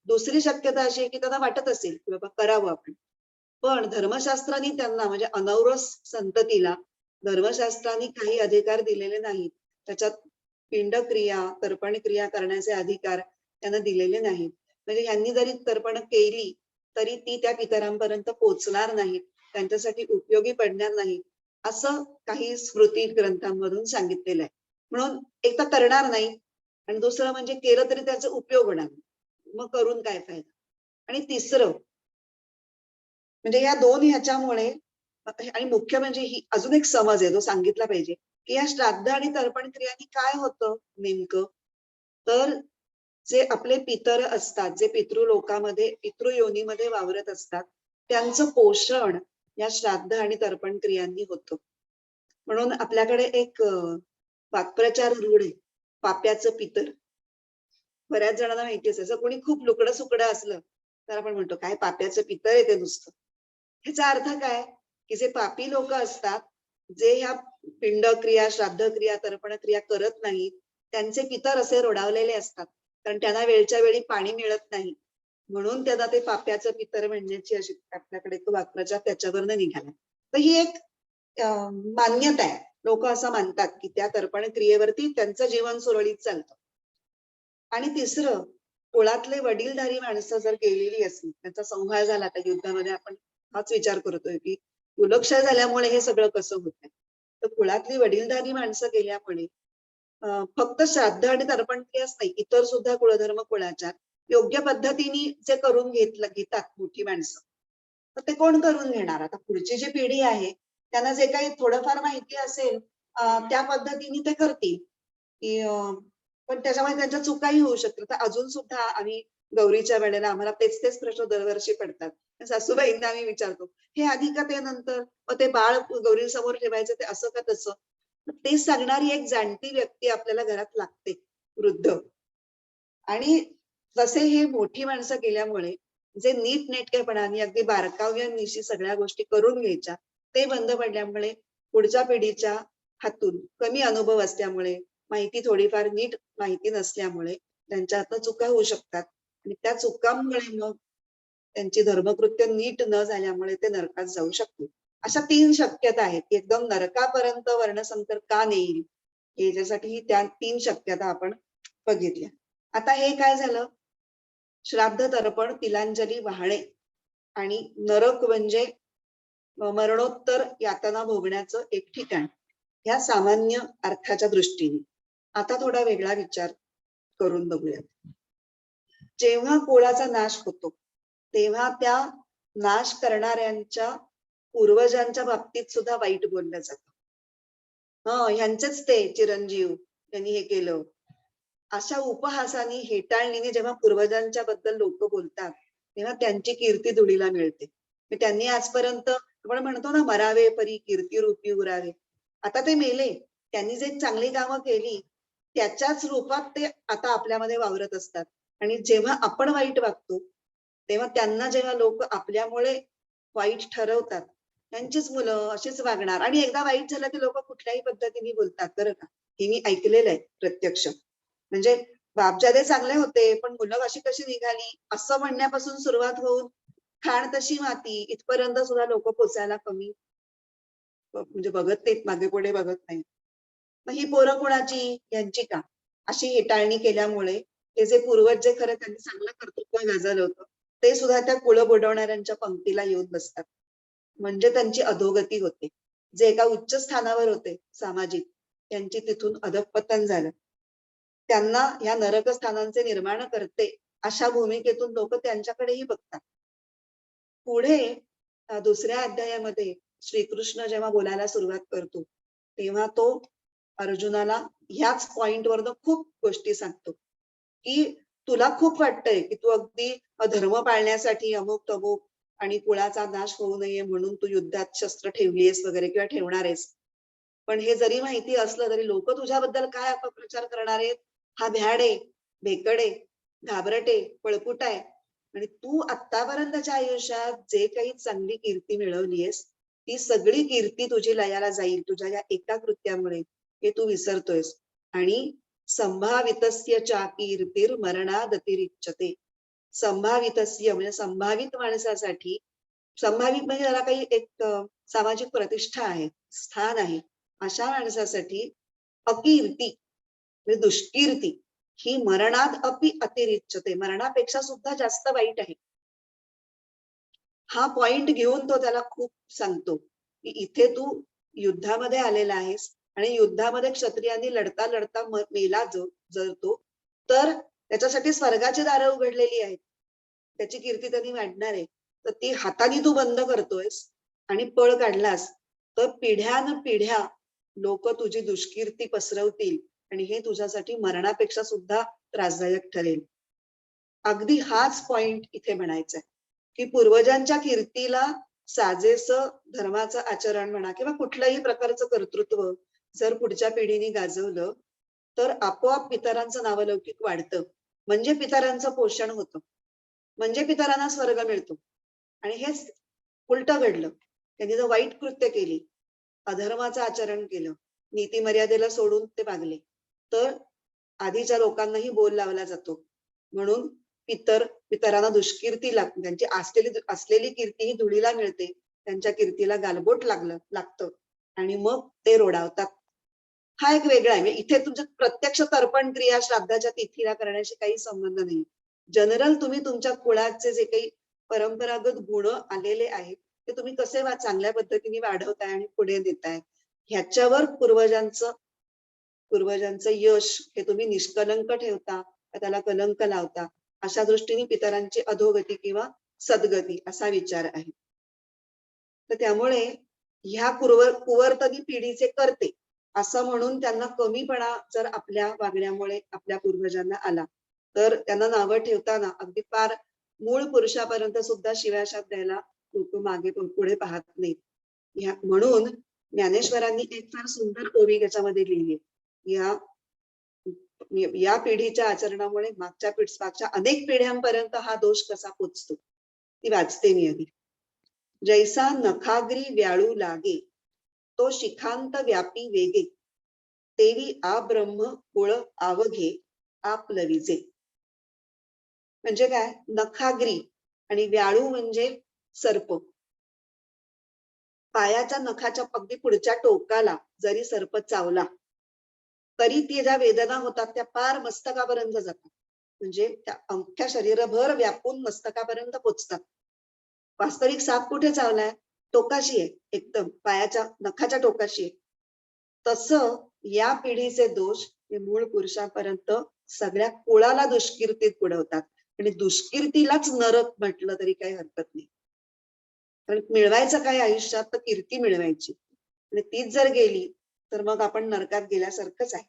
दुसरी शक्यता अशी आहे की त्यांना वाटत असेल की बाबा करावं आपण, पण धर्मशास्त्राने त्यांना म्हणजे अनौरस संततीला धर्मशास्त्राने काही अधिकार दिलेले नाहीत. त्याच्यात पिंड क्रिया तर्पण क्रिया करण्याचे अधिकार त्यांना दिलेले नाहीत. म्हणजे यांनी जरी तर्पण केली तरी ती त्या पितरांपर्यंत पोहोचणार नाहीत, त्यांच्यासाठी उपयोगी पडणार नाही असं काही स्मृती ग्रंथांमधून सांगितलेलं आहे. म्हणून एक तर करणार नाही आणि दुसरं म्हणजे केलं तरी त्याचा उपयोग होणार नाही, मग करून काय फायदा. आणि तिसरं म्हणजे या दोन ह्याच्यामुळे आणि मुख्य म्हणजे ही अजून एक समज आहे जो सांगितला पाहिजे की या श्राद्ध आणि तर्पण क्रियांनी काय होतं नेमकं, तर जे आपले पितर असतात, जे पितृलोकामध्ये पितृयोनीमध्ये वावरत असतात, त्यांचं पोषण या श्राद्ध आणि तर्पण क्रियांनी होतं. म्हणून आपल्याकडे एक वाक्प्रचार रूढ आहे, पाप्याचं पितर. बऱ्याच जणांना माहिती असेल, जर कोणी खूप लुकडं सुकडं असलं तर आपण म्हणतो काय पाप्याचं पितर आहे ते नुसतं. ह्याचा अर्थ काय की जे पापी लोक असतात, जे ह्या पिंड क्रिया श्राद्ध क्रिया तर्पण क्रिया करत नाहीत, त्यांचे पितर असे रोडावलेले असतात, कारण त्यांना वेळच्या वेळी पाणी मिळत नाही, म्हणून त्यांना ते पाप्याचं पितर म्हणण्याची अशी आपल्याकडे तो वाक्प्रचार त्याच्यावरनं निघाला. तर ही एक मान्यता आहे. लोक असं मानतात की त्या तर्पण क्रियेवरती त्यांचं जीवन सुरळीत चालतं. आणि तिसरं, कुळातले वडीलधारी माणसं जर गेलेली असली, त्यांचा संहार झाला तर युद्धामध्ये, आपण हाच विचार करतोय की कुलक्षय झाल्यामुळे हे सगळं कसं होतंय, तर कुळातली वडीलधारी माणसं गेल्यामुळे फक्त श्राद्ध आणि तर्पण क्रियाच नाही, इतर सुद्धा कुळधर्म कुळाचार योग्य पद्धतीने जे करून घेतात मोठी माणसं, तर ते कोण करून घेणार? आता पुढची जी पिढी आहे त्यांना जे काही थोडंफार माहिती असेल त्या पद्धतीने ते करतील की पण त्याच्यामुळे त्यांच्या चुकाही होऊ शकतात. तर अजून सुद्धा आम्ही गौरीच्या वेळेला आम्हाला तेच प्रश्न दरवर्षी पडतात. सासूबाईंना आम्ही विचारतो, हे आधी का ते नंतर, मग ते बाळ गौरी समोर ठेवायचं ते असं का तसं. ते सांगणारी एक जाणती व्यक्ती आपल्याला घरात लागते, वृद्ध. आणि जसे हे मोठी माणसं गेल्यामुळे जे नीटनेटकेपणाने अगदी बारकाव्यानिशी सगळ्या गोष्टी करून घ्यायच्या ते बंद पडल्यामुळे पुढच्या पिढीच्या हातून कमी अनुभव असल्यामुळे, माहिती थोडीफार नीट माहिती नसल्यामुळे त्यांच्या हातून चुका होऊ शकतात आणि त्या चुकांमुळे मग त्यांची धर्मकृत्य नीट न झाल्यामुळे ते नरकात जाऊ शकतील. अशा 3 शक्यता आहेत की एकदम नरकापर्यंत वर्णसंकर का नेईल, याच्यासाठी त्या 3 शक्यता आपण बघितल्या. आता हे काय झालं, श्राद्ध तर्पण तिलांजली वाहणे आणि नरक म्हणजे मरणोत्तर यातना भोगण्याचं एक ठिकाण, ह्या सामान्य अर्थाच्या दृष्टीने. आता थोडा वेगळा विचार करून बघूयात. जेव्हा कुळाचा नाश होतो तेव्हा त्या नाश करणाऱ्यांच्या पूर्वजांच्या बाबतीत सुद्धा वाईट बोललं जातं. ह्यांचेच ते चिरंजीव, त्यांनी हे केलं, अशा उपहासाने हेटाळणीने जेव्हा पूर्वजांच्या बद्दल लोक बोलतात तेव्हा त्यांची कीर्ती धुळीला मिळते. त्यांनी आजपर्यंत आपण म्हणतो ना, मरावे परी कीर्ती रूपी उरावे. आता ते मेले, त्यांनी जे चांगली कामं केली त्याच्याच रूपात ते आता आपल्यामध्ये वावरत असतात. आणि जेव्हा आपण वाईट वागतो तेव्हा त्यांना जेव्हा लोक आपल्यामुळे वाईट ठरवतात, त्यांचीच मुलं अशीच वागणार. आणि एकदा वाईट झालं की लोक कुठल्याही पद्धतीने बोलतात बरं का, हे मी ऐकलेलं आहे प्रत्यक्ष. म्हणजे बापजादे चांगले होते पण मुलं अशी कशी निघाली असं म्हणण्यापासून सुरुवात होऊन खाण तशी माती इथपर्यंत सुद्धा लोक पोचायला कमी म्हणजे बघत नाहीत, मागे पुढे बघत नाहीत. मग ही पोरं कुणाची, यांची का? अशी हेटाळणी केल्यामुळे हे जे पूर्वज जे खरं त्यांनी चांगलं कर्तृत्व गाजवलं होतं ते सुद्धा त्या कुळं बुडवणाऱ्यांच्या पंक्तीला येऊन बसतात. म्हणजे त्यांची अधोगती होते. जे एका उच्च स्थानावर होते सामाजिक, त्यांची तिथून अधःपतन झालं. त्यांना या नरक स्थानांचे निर्माण करते अशा भूमिकेतून लोक त्यांच्याकडेही बघतात. पुढे दुसऱ्या अध्यायामध्ये श्रीकृष्ण जेव्हा बोलायला सुरुवात करतो तेव्हा तो अर्जुनाला ह्याच पॉइंटवरनं खूप गोष्टी सांगतो की तुला खूप वाटतंय की तू अगदी धर्म पाळण्यासाठी अमुक तमुक आणि कुळाचा नाश होऊ नये म्हणून तू युद्धात शस्त्र ठेवलीयस वगैरे किंवा ठेवणार आहेस. पण हे जरी माहिती असलं तरी लोक तुझ्याबद्दल काय अपप्रचार करणार आहेत, हा भ्याड आहे, भेकड आहे, घाबरट आहे, पळपुट आहे. आणि तू आतापर्यंतच्या आयुष्यात जे काही चांगली कीर्ती मिळवलीयस ती सगळी कीर्ती तुझी लयाला जाईल तुझ्या या एका कृत्यामुळे, हे तू विसरतोयस. आणि संभावितस्य चा कीर्तीर मरणादतिरिच्यते. संभावितस्य म्हणजे संभावित माणसासाठी, संभावित म्हणजे त्याला काही एक सामाजिक प्रतिष्ठा आहे, स्थान आहे, अशा माणसासाठी अकीर्ती म्हणजे दुष्कीर्ती ही मरणात अपि अतिरिच्यते, मरणापेक्षा सुद्धा जास्त वाईट आहे. हा पॉइंट घेऊन तो त्याला खूप सांगतो की इथे तू युद्धामध्ये आलेला आहेस आणि युद्धामध्ये क्षत्रियांनी लढता लढता मेला जर तो, तर त्याच्यासाठी स्वर्गाची दारं उघडलेली आहेत, त्याची कीर्ती त्यांनी वाढणार आहे. तर ती हाताने तू बंद करतोयस आणि पळ काढलास तर पिढ्यान पिढ्या लोक तुझी दुष्कीर्ती पसरवतील आणि हे तुझ्यासाठी मरणापेक्षा सुद्धा त्रासदायक ठरेल. अगदी हाच पॉइंट इथे म्हणायचा आहे की पूर्वजांच्या कीर्तीला साजेस धर्माचं आचरण म्हणा किंवा कुठल्याही प्रकारचं कर्तृत्व जर पुढच्या पिढीने गाजवलं तर आपोआप पितरांचं नावलौकिक वाढतं, म्हणजे पितरांचं पोषण होतं, म्हणजे पितरांना स्वर्ग मिळतो. आणि हेच उलटं घडलं. त्यांनी जर वाईट कृत्य केली, अधर्माचं आचरण केलं, नीती मर्यादेला सोडून ते वागले, तर आधीच्या लोकांनाही बोल लावला जातो. म्हणून पितरांना दुष्कीर्ती लागते, त्यांची असलेली कीर्ती ही धुळीला मिळते, त्यांच्या कीर्तीला गालबोट लागतं आणि मग ते रोडावतात. हा एक वेगळा आहे. इथे तुमच्या प्रत्यक्ष तर्पण क्रिया श्राद्धाच्या तिथीला करण्याशी काही संबंध नाही. जनरल तुम्ही तुमच्या कुळाचे जे काही परंपरागत गुण आलेले आहेत ते तुम्ही कसे चांगल्या पद्धतीने वाढवताय आणि पुढे देताय ह्याच्यावर पूर्वजांचं यश हे तुम्ही निष्कलंक ठेवता का त्याला कलंक लावता, अशा दृष्टीने पितरांची अधोगती किंवा सद्गती असा विचार आहे. तर त्यामुळे ह्या कुवर्तनी पिढीचे करते असं म्हणून त्यांना कमीपणा जर आपल्या वागण्यामुळे आपल्या पूर्वजांना आला तर त्यांना नावं ठेवताना अगदी फार मूळ पुरुषापर्यंत सुद्धा शिव्याशाप द्यायला लोक मागे पुढे पाहत नाहीत. म्हणून ज्ञानेश्वरांनी एक फार सुंदर ओवी त्याच्यामध्ये लिहिली. या पिढीच्या आचरणामुळे मागच्या अनेक पिढ्यांपर्यंत हा दोष कसा पोचतो ती वाचते मी आधी. जैसा नखाग्री व्याळू लागे तो शिखांत व्यापी वेगे, तेवी आ ब्रह्म कुळ आवघे आपलविजे. म्हणजे काय, नखाग्री आणि व्याळू म्हणजे सर्प. पायाच्या नखाच्या अगदी पुढच्या टोकाला जरी सर्प चावला तरी ती ज्या वेदना होतात त्या पार मस्तकापर्यंत जातात, म्हणजे त्या अख्ख्या शरीरभर व्यापून मस्तकापर्यंत पोचतात. वास्तविक साप कुठे चावलाय, टोकाशी आहे, एकदम पायाच्या नखाच्या टोकाशी आहे. तसं या पिढीचे दोष हे मूळ पुरुषापर्यंत सगळ्या कुळाला दुष्कीर्तीत बुडवतात आणि दुष्कीर्तीलाच नरक म्हटलं तरी काही हरकत नाही. कारण मिळवायचं काय आयुष्यात, तर कीर्ती मिळवायची आणि तीच जर गेली तर मग आपण नरकात गेल्यासारखंच आहे.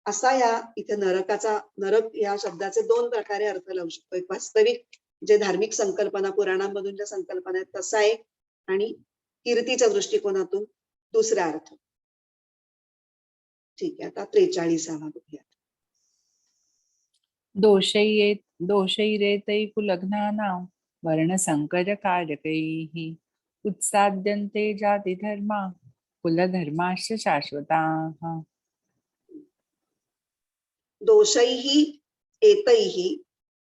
असा या इथे नरक या शब्दाचे दोन प्रकारे अर्थ लावू शकतो. एक वास्तविक जे धार्मिक संकल्पना पुराणांमधून ज्या संकल्पना आहेत तसा एक, आणि कीर्तीच्या दृष्टिकोनातून दुसरा अर्थ. ठीक आहे, आता 43वा बघूया. दोषैरेतै कुलघ्नानां वर्णसंकरकारकैः उत्साद्यन्ते जातिधर्मा कुलधर्माश्च शाश्वताः. दोषैः एतैः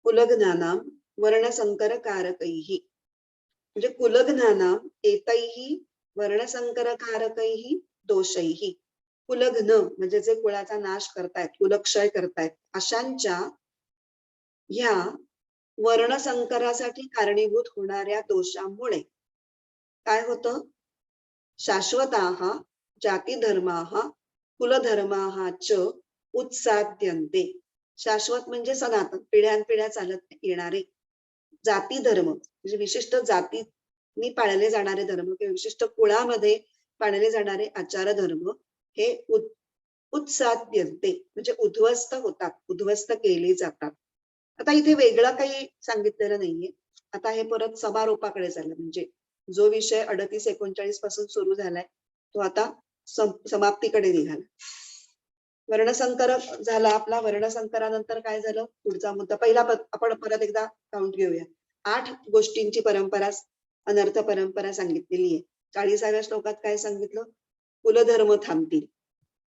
कुलज्ञानां वर्णसंकरकारकैः. म्हणजे कुलघ्नानाम एतैहि वर्णसंकरकारकैहि दोषैहि. कुलघ्न म्हणजे जे कुळाचा नाश करतायत, कुलक्षय करतायत, अशांच्या ह्या वर्णसंकरासाठी कारणीभूत होणाऱ्या दोषांमुळे काय होतं? शाश्वताः जातिधर्माः कुलधर्माः च उत्साद्यन्ते. शाश्वत म्हणजे सनातन, पिढ्यानपिढ्या चालत येणारे जाती धर्म, म्हणजे विशिष्ट जातींनी पाळले जाणारे धर्म किंवा विशिष्ट कुळामध्ये पाळले जाणारे आचार धर्म हे उत्साद्यन्ते म्हणजे उद्ध्वस्त होतात, उद्ध्वस्त केले जातात. आता इथे वेगळं काही सांगितलेलं नाहीये. आता हे परत समारोपाकडे चाललं, म्हणजे जो विषय 38-39 पासून सुरू झालाय तो आता समाप्तीकडे निघाला. वर्णसंकर झाला आपला. वर्णसंकरानंतर काय झालं? पुढचा मुद्दा पहिला आपण परत एकदा काउंट घेऊया. 8 गोष्टींची परंपरा, अनर्थ परंपरा सांगितलेली आहे. 40व्या श्लोकात काय सांगितलं? कुलधर्म थांबतील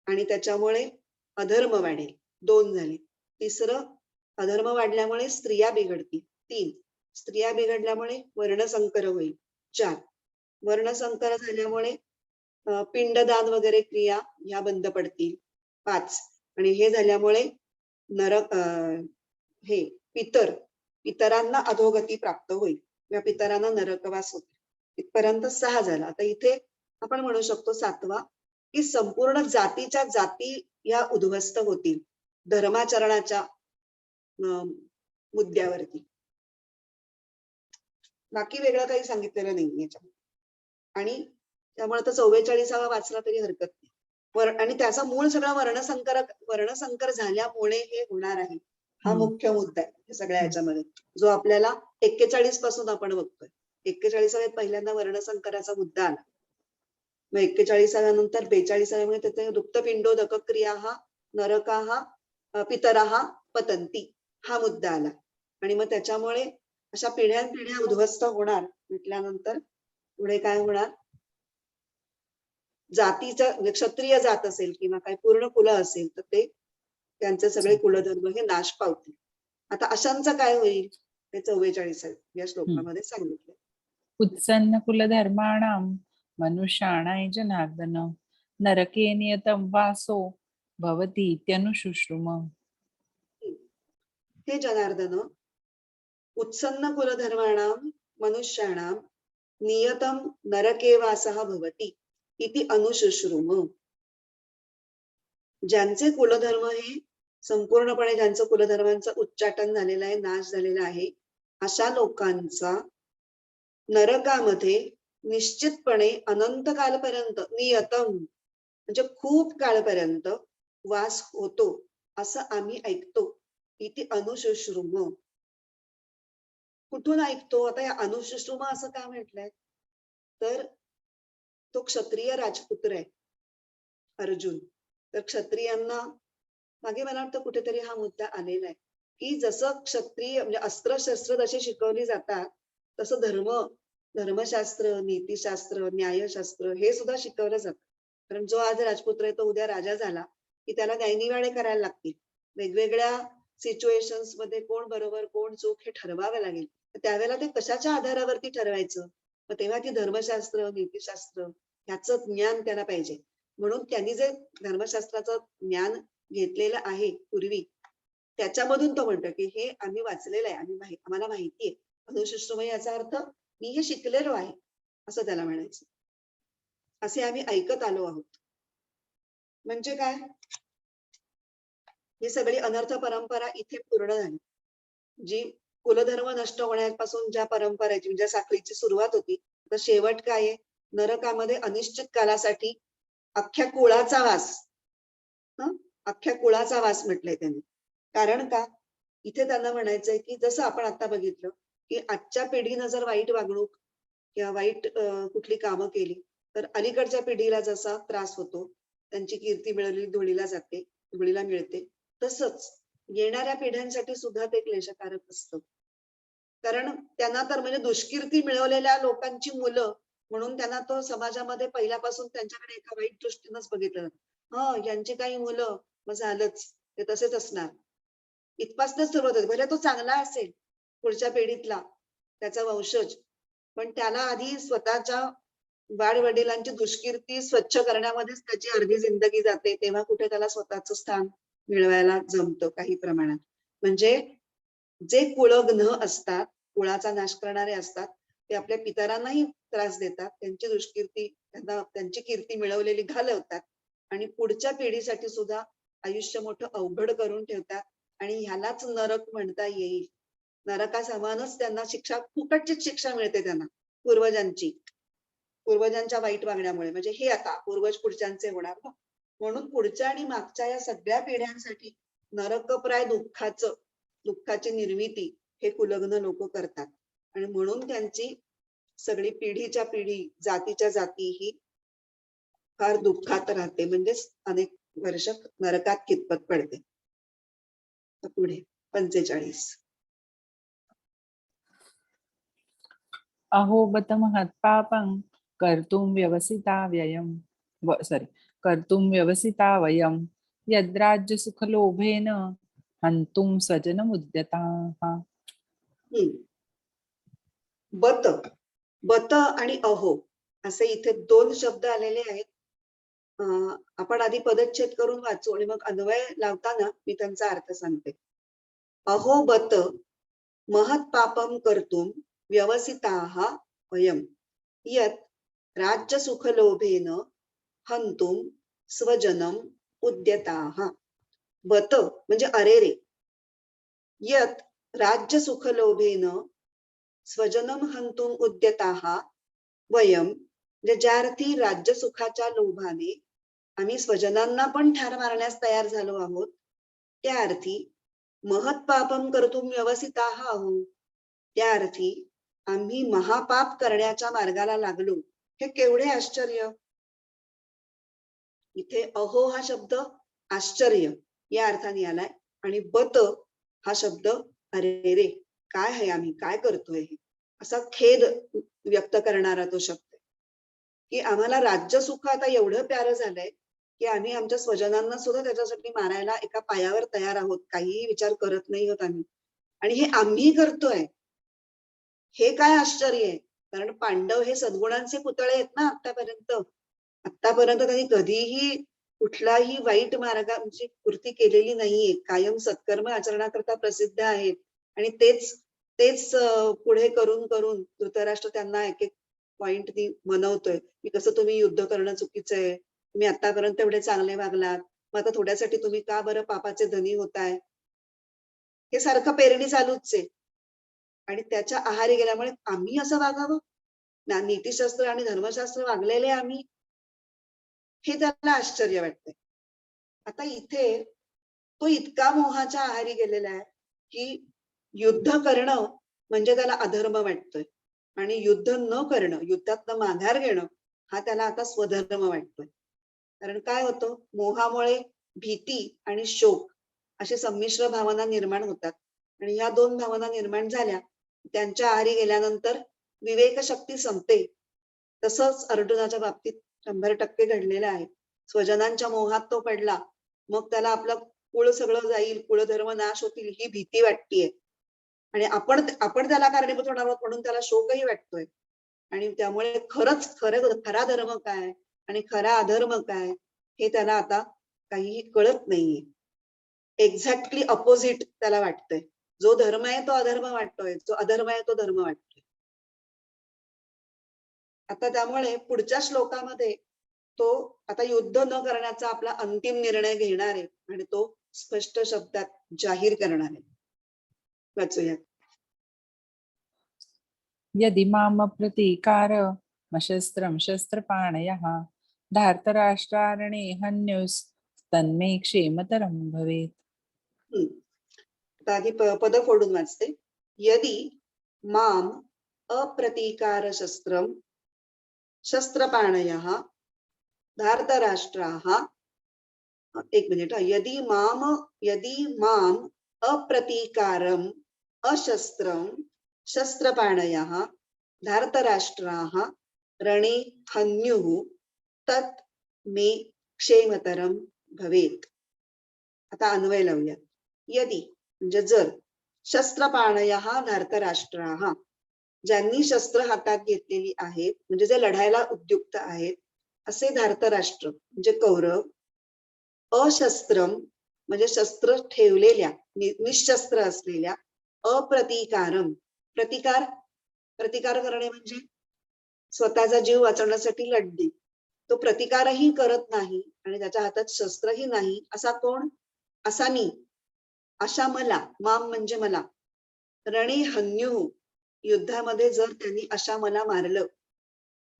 आणि त्याच्यामुळे अधर्म वाढेल. 2 झाले. तिसरं, अधर्म वाढल्यामुळे स्त्रिया बिघडतील. 3, स्त्रिया बिघडल्यामुळे वर्णसंकर होईल. 4, वर्णसंकर झाल्यामुळे पिंडदान वगैरे क्रिया ह्या बंद पडतील. 5, आणि हे झाल्यामुळे नरक हे पितरांना अधोगती प्राप्त होईल किंवा पितरांना नरकवास होईल. इथपर्यंत 6 झाला. आता इथे आपण म्हणू शकतो 7वा, की संपूर्ण जातीच्या जाती या उद्ध्वस्त होतील धर्माचरणाच्या मुद्द्यावरती. बाकी वेगळं काही सांगितलेलं नाही याच्यामध्ये. आणि त्यामुळे तर 44वा वाचला तरी हरकत नाही. आणि त्याचा मूळ सगळा वर्णसंकर झाल्यामुळे हे होणार आहे. हा मुख्य मुद्दा आहे सगळ्या याच्यामध्ये, जो आपल्याला 41 पासून आपण बघतोय. 41व्यात पहिल्यांदा वर्णसंकराचा मुद्दा आला. मग 41व्या नंतर 42व्या मध्ये त्याचे रुक्तपिंडोदक क्रिया हा नरकाहा पितराहा पतंती हा मुद्दा आला. आणि मग त्याच्यामुळे अशा पिढ्यानपिढ्या उद्ध्वस्त होणार म्हटल्यानंतर पुढे काय होणार? जातीचा क्षत्रिय जात असेल किंवा काही पूर्ण कुल असेल तर ते त्यांचे सगळे कुलधर्म हे नाश पावतील. आता अशांचं काय होईल ते 44व्या श्लोकामध्ये सांगितलं. उत्सन्न कुलधर्माणाम मनुष्याणाय जनार्दन नरके नियतं वासो भवति इत्यनुशुश्रुम. हे जनार्दन, उत्सन्न कुलधर्माणाम मनुष्याणाम नियतं नरके वासः भवति इति अनुशुश्रुम. ज्यांचे कुलधर्म हे संपूर्णपणे, ज्यांचं कुलधर्मांचं उच्चाटन झालेलं आहे, नाश झालेला आहे, अशा लोकांचा नरकामध्ये निश्चितपणे अनंत कालपर्यंत नियतम म्हणजे खूप काळपर्यंत वास होतो असं आम्ही ऐकतो. इति अनुशुश्रुम. कुठून ऐकतो? आता या अनुशुश्रुम असं का म्हटलंय? तर तो क्षत्रिय राजपुत्र आहे अर्जुन. तर क्षत्रियांना मागे मला वाटतं कुठेतरी हा मुद्दा आलेला आहे, की जसं क्षत्रिय म्हणजे अस्त्र शस्त्र जशी शिकवली जातात तसं धर्मशास्त्र, नीतिशास्त्र, न्यायशास्त्र हे सुद्धा शिकवलं जातं. कारण जो आज राजपुत्र आहे तो उद्या राजा झाला की त्याला न्यायनिवाडे करायला लागतील. वेगवेगळ्या सिच्युएशन्स मध्ये कोण बरोबर कोण चूक हे ठरवावं लागेल. त्यावेळेला ते कशाच्या आधारावरती ठरवायचं? मग तेव्हा ती धर्मशास्त्र, नीतिशास्त्र ह्याचं ज्ञान त्याला पाहिजे. म्हणून त्यांनी जे धर्मशास्त्राचं ज्ञान घेतलेलं आहे पूर्वी, त्याच्यामधून तो म्हणतो की हे आम्ही वाचलेलं आहे, आम्हाला माहिती आहे. अनुशुश्रुम याचा अर्थ मी हे शिकलेलो आहे असं त्याला म्हणायचं. असे आम्ही ऐकत आलो आहोत. म्हणजे काय? ही सगळी अनर्थ परंपरा इथे पूर्ण झाली. जी कुलधर्म नष्ट होण्यापासून ज्या परंपरेची, ज्या साखळीची सुरुवात होती, तर शेवट काय आहे? नरकामध्ये अनिश्चित कालासाठी अख्ख्या कुळाचा वास, अख्ख्या कुळाचा वास म्हटलंय त्यांनी. कारण का? इथे त्यांना म्हणायचंय की जसं आपण आता बघितलं की आजच्या पिढीनं जर वाईट वागणूक किंवा वाईट कुठली कामं केली तर अलीकडच्या पिढीला जसा त्रास होतो, त्यांची कीर्ती मिळवली धुळीला जाते, धुळीला मिळते, तसंच येणाऱ्या पिढ्यांसाठी सुद्धा ते क्लेशकारक असतं. कारण त्यांना तर म्हणजे दुष्कीर्ती मिळवलेल्या लोकांची मुलं म्हणून त्यांना तो समाजामध्ये पहिल्यापासून त्यांच्याकडे एका वाईट दृष्टीनंच बघितलं. यांची काही मुलं मग झालंच, ते तसेच असणार, इथपासूनच सुरुवात होते. भले तो चांगला असेल पुढच्या पिढीतला त्याचा वंशज, पण त्याला आधी स्वतःच्या वाडवडिलांची दुष्कीर्ती स्वच्छ करण्यामध्येच त्याची अर्धी जिंदगी जाते, तेव्हा कुठे त्याला स्वतःचं स्थान मिळवायला जमतं काही प्रमाणात. म्हणजे जे कुळग्न असतात, कुळाचा नाश करणारे असतात, ते आपल्या पितरांनाही त्रास देतात, त्यांची दुष्कीर्ती, त्यांना त्यांची कीर्ती मिळवलेली घालवतात आणि पुढच्या पिढीसाठी सुद्धा आयुष्य मोठं अवघड करून ठेवतात आणि ह्यालाच नरक म्हणता येईल. नरकासमानच त्यांना शिक्षा, फुकटचीच शिक्षा मिळते त्यांना पूर्वजांच्या वाईट वागण्यामुळे. म्हणजे हे आता पूर्वज पुढच्यांचे होणार ना, म्हणून पुढच्या आणि मागच्या या सगळ्या पिढ्यांसाठी नरकप्राय दुःखाची निर्मिती हे कुलग्न लोक करतात आणि म्हणून त्यांची सगळी पिढीच्या पिढी, जातीच्या जाती ही फार दुःखात राहते, म्हणजेच अनेक वर्ष नरकात कितपत पडते. पुढे 45. अहो बत महत्पापं कर्तुं व्यवसिता वयं यद्राज्य सुखलोभेन हंतुं स्वजनमुद्यताः. बत आणि अहो असे इथे 2 शब्द आलेले आहेत. आपण आधी पदच्छेद करून वाचू आणि मग अन्वय लावताना मी त्यांचा अर्थ सांगते. अहो बत महत्पापं कर्तुं व्यवसिताः वयं यत् राज्यसुखलोभेन हंतुं स्वजनम उद्यताः. बत म्हणजे अरे रे, यत् राज्यसुखलोभेन स्वजनम हंतुम उद्यताः वयम, म्हणजे ज्या अर्थी राज्यसुखाच्या लोभाने आम्ही स्वजनांना पण ठार मारण्यास तयार झालो आहोत, त्या अर्थी महत्पापम कर्तुम व्यवसिताः आहोत, त्या अर्थी आम्ही महापाप करण्याच्या मार्गाला लागलो. हे केवढे आश्चर्य. इथे अहो हा शब्द आश्चर्य या अर्थाने आलाय आणि बत हा शब्द अरे रे, काय आहे, आम्ही काय करतोय, असा खेद व्यक्त करणारा तो शब्द आहे. की आम्हाला राज्य सुख आता एवढं प्यारं झालंय की आम्ही आमच्या स्वजनांना सुद्धा त्याच्यासाठी मारायला एका पायावर तयार आहोत, काहीही विचार करत नाही आहोत आम्ही, आणि हे आम्ही करतोय. हे काय आश्चर्य आहे, कारण पांडव हे सद्गुणांचे पुतळे आहेत ना. आतापर्यंत त्यांनी कधीही कुठलाही वाईट मार्गाची कृती केलेली नाहीये, कायम सत्कर्म आचरणाकरता प्रसिद्ध आहेत आणि तेच तेच पुढे करून करून धृतराष्ट्र त्यांना एक एक पॉइंट मनवतोय की कसं तुम्ही युद्ध करणं चुकीचं आहे, तुम्ही आतापर्यंत एवढे चांगले वागलात, मग आता थोड्यासाठी तुम्ही का बरं पापाचे धनी होताय. हे सारखं पेरणी चालूच आहे आणि त्याच्या आहारी गेल्यामुळे आम्ही असं वागावं, नीतिशास्त्र आणि धर्मशास्त्र वागलेले आम्ही, हे त्याला आश्चर्य वाटतंय. आता इथे तो इतका मोहाच्या आहारी गेलेला आहे की युद्ध करणं म्हणजे त्याला अधर्म वाटतोय आणि युद्ध न करणं, युद्धातनं माघार घेणं हा त्याला आता स्वधर्म वाटतोय. कारण काय होतं, मोहामुळे भीती आणि शोक अशी संमिश्र भावना निर्माण होतात आणि ह्या 2 भावना निर्माण झाल्या, त्यांच्या आहारी गेल्यानंतर विवेक शक्ती संपते. तसंच अर्जुनाच्या बाबतीत 100% घडलेलं आहे. स्वजनांच्या मोहात तो पडला, मग त्याला आपलं कुळ सगळं जाईल, कुळधर्म नाश होतील ही भीती वाटतेय आणि आपण त्याला कारणीभूत होणार आहोत म्हणून त्याला शोकही वाटतोय आणि त्यामुळे खरा धर्म काय आणि खरा अधर्म काय हे त्याला आता काहीही कळत नाहीये. एक्झॅक्टली अपोजिट त्याला वाटतंय. जो धर्म आहे तो अधर्म वाटतोय, जो अधर्म आहे तो धर्म वाटतोय. आता त्यामुळे पुढच्या श्लोकामध्ये तो आता युद्ध न करण्याचा आपला अंतिम निर्णय घेणार आहे आणि तो स्पष्ट शब्दात जाहीर करणार आहे. वाचूयात. यदि माम प्रतीकारमशस्त्रं शस्त्रपाणयः धार्तराष्ट्रारणे हन्युस्तन्मे क्षेमतरं भवेत्. आधी पद फोडून वाचते. यदि माम अप्रतीकार शस्त्रम शस्त्रपाणयः धार्तराष्ट्राः, एक मिनिट, यदि माम अप्रतीकारम अशस्त्रम शस्त्रपाणयः धार्तराष्ट्राः रणे हन्युः तत् मे क्षेमतरं भवेत्. आता अन्वय लावूया. यदि म्हणजे जर, शस्त्रपाणयः धार्तराष्ट्राः ज्यांनी शस्त्र हातात घेतलेली आहेत, म्हणजे जे लढायला उद्युक्त आहेत, असे धार्तराष्ट्र म्हणजे कौरव, अशस्त्रम म्हणजे शस्त्र ठेवलेल्या, निशस्त्र असलेल्या, अप्रतिकारम प्रतिकार प्रतिकार करणे म्हणजे स्वतःचा जीव वाचवण्यासाठी लढणे. तो प्रतिकारही करत नाही आणि त्याच्या हातात शस्त्रही नाही, असा कोण? असा मी, अशा मला, माम म्हणजे मला, रणे हन्यु युद्धामध्ये जर त्यांनी अशा मला मारलं,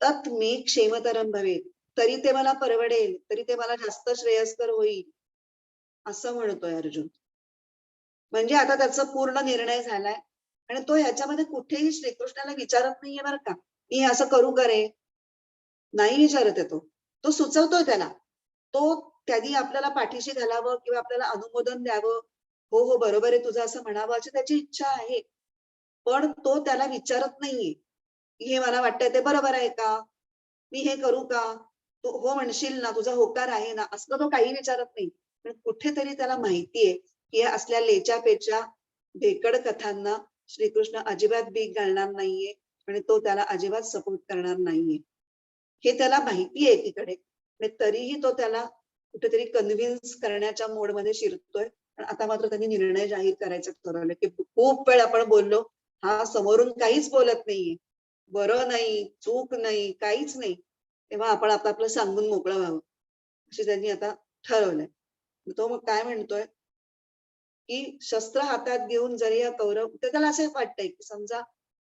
तत् मे क्षेमतरम भवेत, तरी ते मला परवडेल, तरी ते मला जास्त श्रेयस्कर होईल, असं म्हणतोय अर्जुन. म्हणजे आता त्याचा पूर्ण निर्णय झालाय आणि तो ह्याच्यामध्ये कुठेही श्रीकृष्णाला विचारत नाहीये बरं का, मी हे असं करू का रे? नाही विचारत आहे तो. तो सुचवतोय त्याला. तो त्यांनी आपल्याला पाठीशी घालावं किंवा आपल्याला अनुमोदन द्यावं. हो, हो, बरोबर आहे तुझं असं म्हणावं अशी त्याची इच्छा आहे. पण तो त्याला विचारत नाहीये, की हे मला वाटतंय ते बरोबर आहे का? मी हे करू का? तू हो म्हणशील ना, तुझा होकार आहे ना, असलं तो काही विचारत नाही. पण कुठेतरी त्याला माहितीये, की या असल्या लेच्या-पेच्या भेकड कथांना श्रीकृष्ण अजिबात बीग घालणार नाहीये आणि तो त्याला अजिबात सपोर्ट करणार नाहीये. हे त्याला माहिती आहे एकीकडे. आणि तरीही तो त्याला कुठेतरी कन्व्हिन्स करण्याच्या मोडमध्ये शिरतोय. पण आता मात्र त्यांनी निर्णय जाहीर करायचं ठरवलं, की खूप वेळ आपण बोललो, हा समोरून काहीच बोलत नाहीये. बरं नाही, चूक नाही, काहीच नाही. तेव्हा आपण आपलं सांगून मोकळं व्हावं, अशी त्यांनी आता ठरवलंय. तो मग काय म्हणतोय, की शस्त्र हातात घेऊन जरी या कौरव, तर त्याला असं वाटतंय, की समजा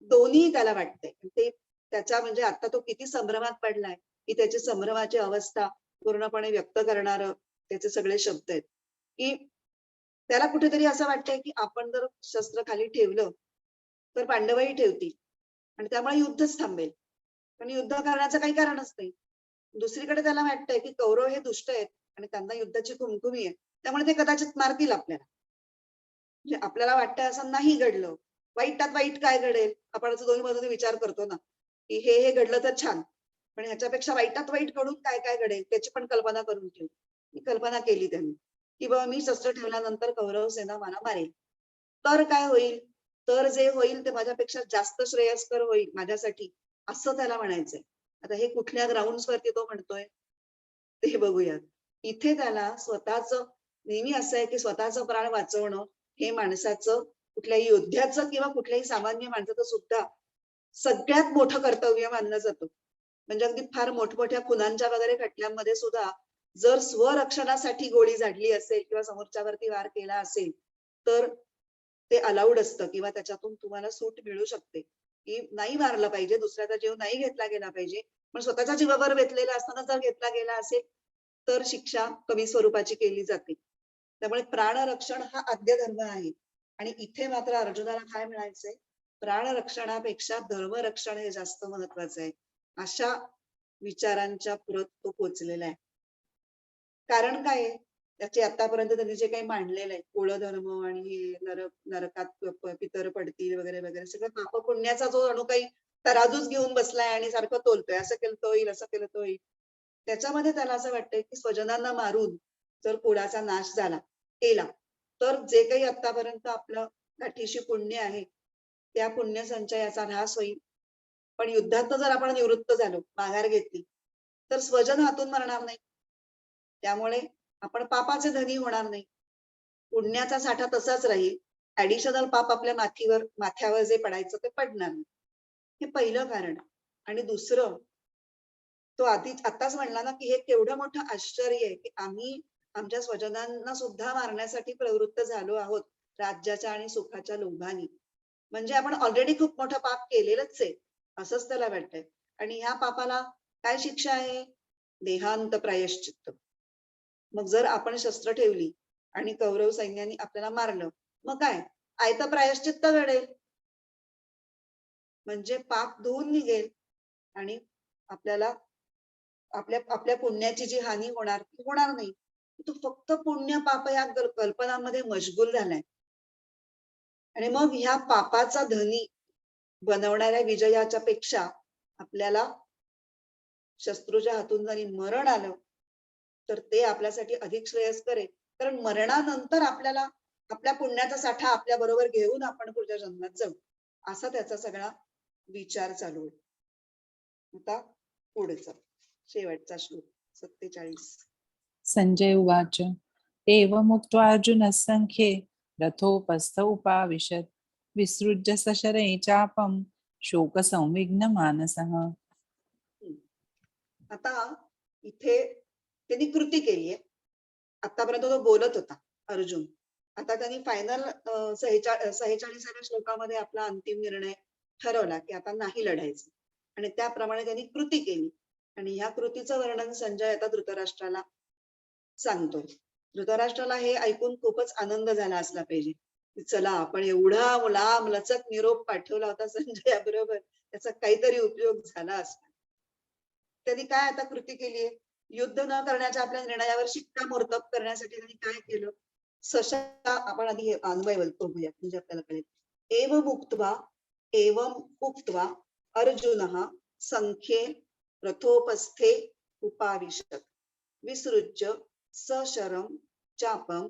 दोन्ही त्याला वाटतंय. ते त्याच्या म्हणजे आता तो किती संभ्रमात पडलाय, की त्याची संभ्रमाची अवस्था पूर्णपणे व्यक्त करणारं त्याचे सगळे शब्द आहेत, की त्याला कुठेतरी असं वाटतंय, की आपण जर शस्त्र खाली ठेवलं, तर पांडवही ठेवतील आणि त्यामुळे युद्धच थांबेल. पण युद्ध करण्याचं काही कारणच नाही. दुसरीकडे त्याला वाटतंय, की कौरव हे दुष्ट आहेत आणि त्यांना युद्धाची खुमखुमी आहे. त्यामुळे ते कदाचित मारतील आपल्याला. म्हणजे आपल्याला वाटतंय असं नाही घडलं. वाईटात वाईट काय घडेल? आपण असं दोन्ही बाजूने विचार करतो ना, की हे घडलं तर छान. पण ह्याच्यापेक्षा वाईटात वाईट घडून काय काय घडेल त्याची पण कल्पना करून ठेवू. ही कल्पना केली त्यांनी, की बाबा मी शस्त्र ठेवल्यानंतर कौरव सेना मला मारेल. तर काय होईल? तर जे होईल ते माझ्यापेक्षा जास्त श्रेयस्कर होईल माझ्यासाठी, असं त्याला म्हणायचंय. आता हे कुठल्या ग्राउंड्स वरती तो म्हणतोय ते बघूयात. इथे त्याला स्वतःचं नेहमी असं आहे, की स्वतःचं प्राण वाचवणं हे माणसाचं, कुठल्याही योद्ध्याचं किंवा कुठल्याही सामान्य माणसाचं सुद्धा सगळ्यात मोठं कर्तव्य मानलं जातं. म्हणजे अगदी फार मोठमोठ्या खुनांच्या वगैरे खटल्यांमध्ये सुद्धा जर स्वरक्षणासाठी गोळी झाडली असेल किंवा समोरच्यावरती वार केला असेल, तर ते अलाउड असतं किंवा त्याच्यातून तुम्हाला सूट मिळू शकते, की नाही मारलं पाहिजे, दुसऱ्याचा जीव नाही घेतला गेला पाहिजे. पण स्वतःच्या जीवावर बेतलेला असताना जर घेतला गेला असेल, तर शिक्षा कमी स्वरूपाची केली जाते. त्यामुळे प्राणरक्षण हा आद्य धर्म आहे. आणि इथे मात्र अर्जुनाला काय म्हणायचंय? प्राणरक्षणापेक्षा धर्मरक्षण हे जास्त महत्वाचं आहे. अशा विचारांच्या पुरत तो पोचलेला आहे. कारण काय आहे? त्याचे आतापर्यंत त्यांनी जे काही मांडलेलं आहे, कुळधर्म आणि हे नरकात पितर पडतील वगैरे वगैरे, सगळं पाप पुण्याचा जो अणु काही तराजूच घेऊन बसलाय आणि सारखं तोलतोय, असं केलं तो होईल, असं केलं तो होईल. त्याच्यामध्ये त्याला असं वाटतंय, की स्वजनांना मारून जर कुळाचा नाश झाला, केला, तर जे काही आतापर्यंत आपलं गाठीशी पुण्य आहे, त्या पुण्य संचयाचा ऱ्हास होईल. पण युद्धात जर आपण निवृत्त झालो, माघार घेतली, तर स्वजन हातून मरणार नाही. त्यामुळे आपण पापाचे धनी होणार नाही. पुण्याचा साठा तसाच राहील. ऍडिशनल पाप आपल्या माथ्यावर जे पडायचं ते पडणार नाही. हे पहिलं कारण. आणि दुसरं, तो आताच म्हणला ना, की हे केवढं मोठं आश्चर्य आहे, की आम्ही आमच्या स्वजनांना सुद्धा मारण्यासाठी प्रवृत्त झालो आहोत राज्याच्या आणि सुखाच्या लोभाने. म्हणजे आपण ऑलरेडी खूप मोठं पाप केलेलंच आहे, असंच त्याला वाटतंय. आणि ह्या पापाला काय शिक्षा आहे? देहांत प्रायश्चित्त. मग जर आपण शस्त्र ठेवली आणि कौरव सैन्याने आपल्याला मारलं, मग काय? आयतं प्रायश्चित्त घडेल. म्हणजे पाप धुवून निघेल आणि आपल्याला आपल्या आपल्या पुण्याची जी हानी होणार ती होणार नाही. तो फक्त पुण्य पाप या कल्पनांमध्ये मशगूल झालाय. आणि मग ह्या पापाचा धनी बनवणाऱ्या विजयाच्या पेक्षा आपल्याला शत्रूच्या हातून जरी मरण आलं, तर ते आपल्यासाठी अधिक श्रेयस्कर आहे. कारण मरणानंतर आपल्याला आपल्या पुण्याचा साठा आपल्या बरोबर घेऊन आपण पुढच्या जन्मात जाऊ, असा त्याचा सगळा विचार चालू आहे. आता पुढचा शेवटचा श्लोक 47. संजय उवाच एवमुक्त्वा अर्जुनः संख्ये रथोपस्थ उपाविशत् विसृज्य सशरैः चापं शोकसंविघ्नमानसः. आता इथे त्यांनी कृती केली आहे. आतापर्यंत तो बोलत होता अर्जुन. आता त्यांनी फायनल 46व्या श्लोकामध्ये आपला अंतिम निर्णय ठरवला की आता नाही लढायचं, आणि त्याप्रमाणे त्यांनी कृती केली. आणि ह्या कृतीचं वर्णन संजय आता धृतराष्ट्राला सांगतोय. धृतराष्ट्राला हे ऐकून खूपच आनंद झाला असला पाहिजे की चला, आपण एवढा लांब लचक निरोप पाठवला होता संजयाबरोबर, त्याचा काहीतरी उपयोग झाला असता. त्यांनी काय आता कृती केली आहे? युद्ध न करण्याच्या आपल्या निर्णयावर शिक्कामोर्तब करण्यासाठी त्यांनी काय केलं? आपण आधी अन्वय बघूया म्हणजे आपल्याला कळेल. एवं उक्त्वा अर्जुनः संख्ये रथोपस्थे उपाविशत् विसृज्य सशरं चापं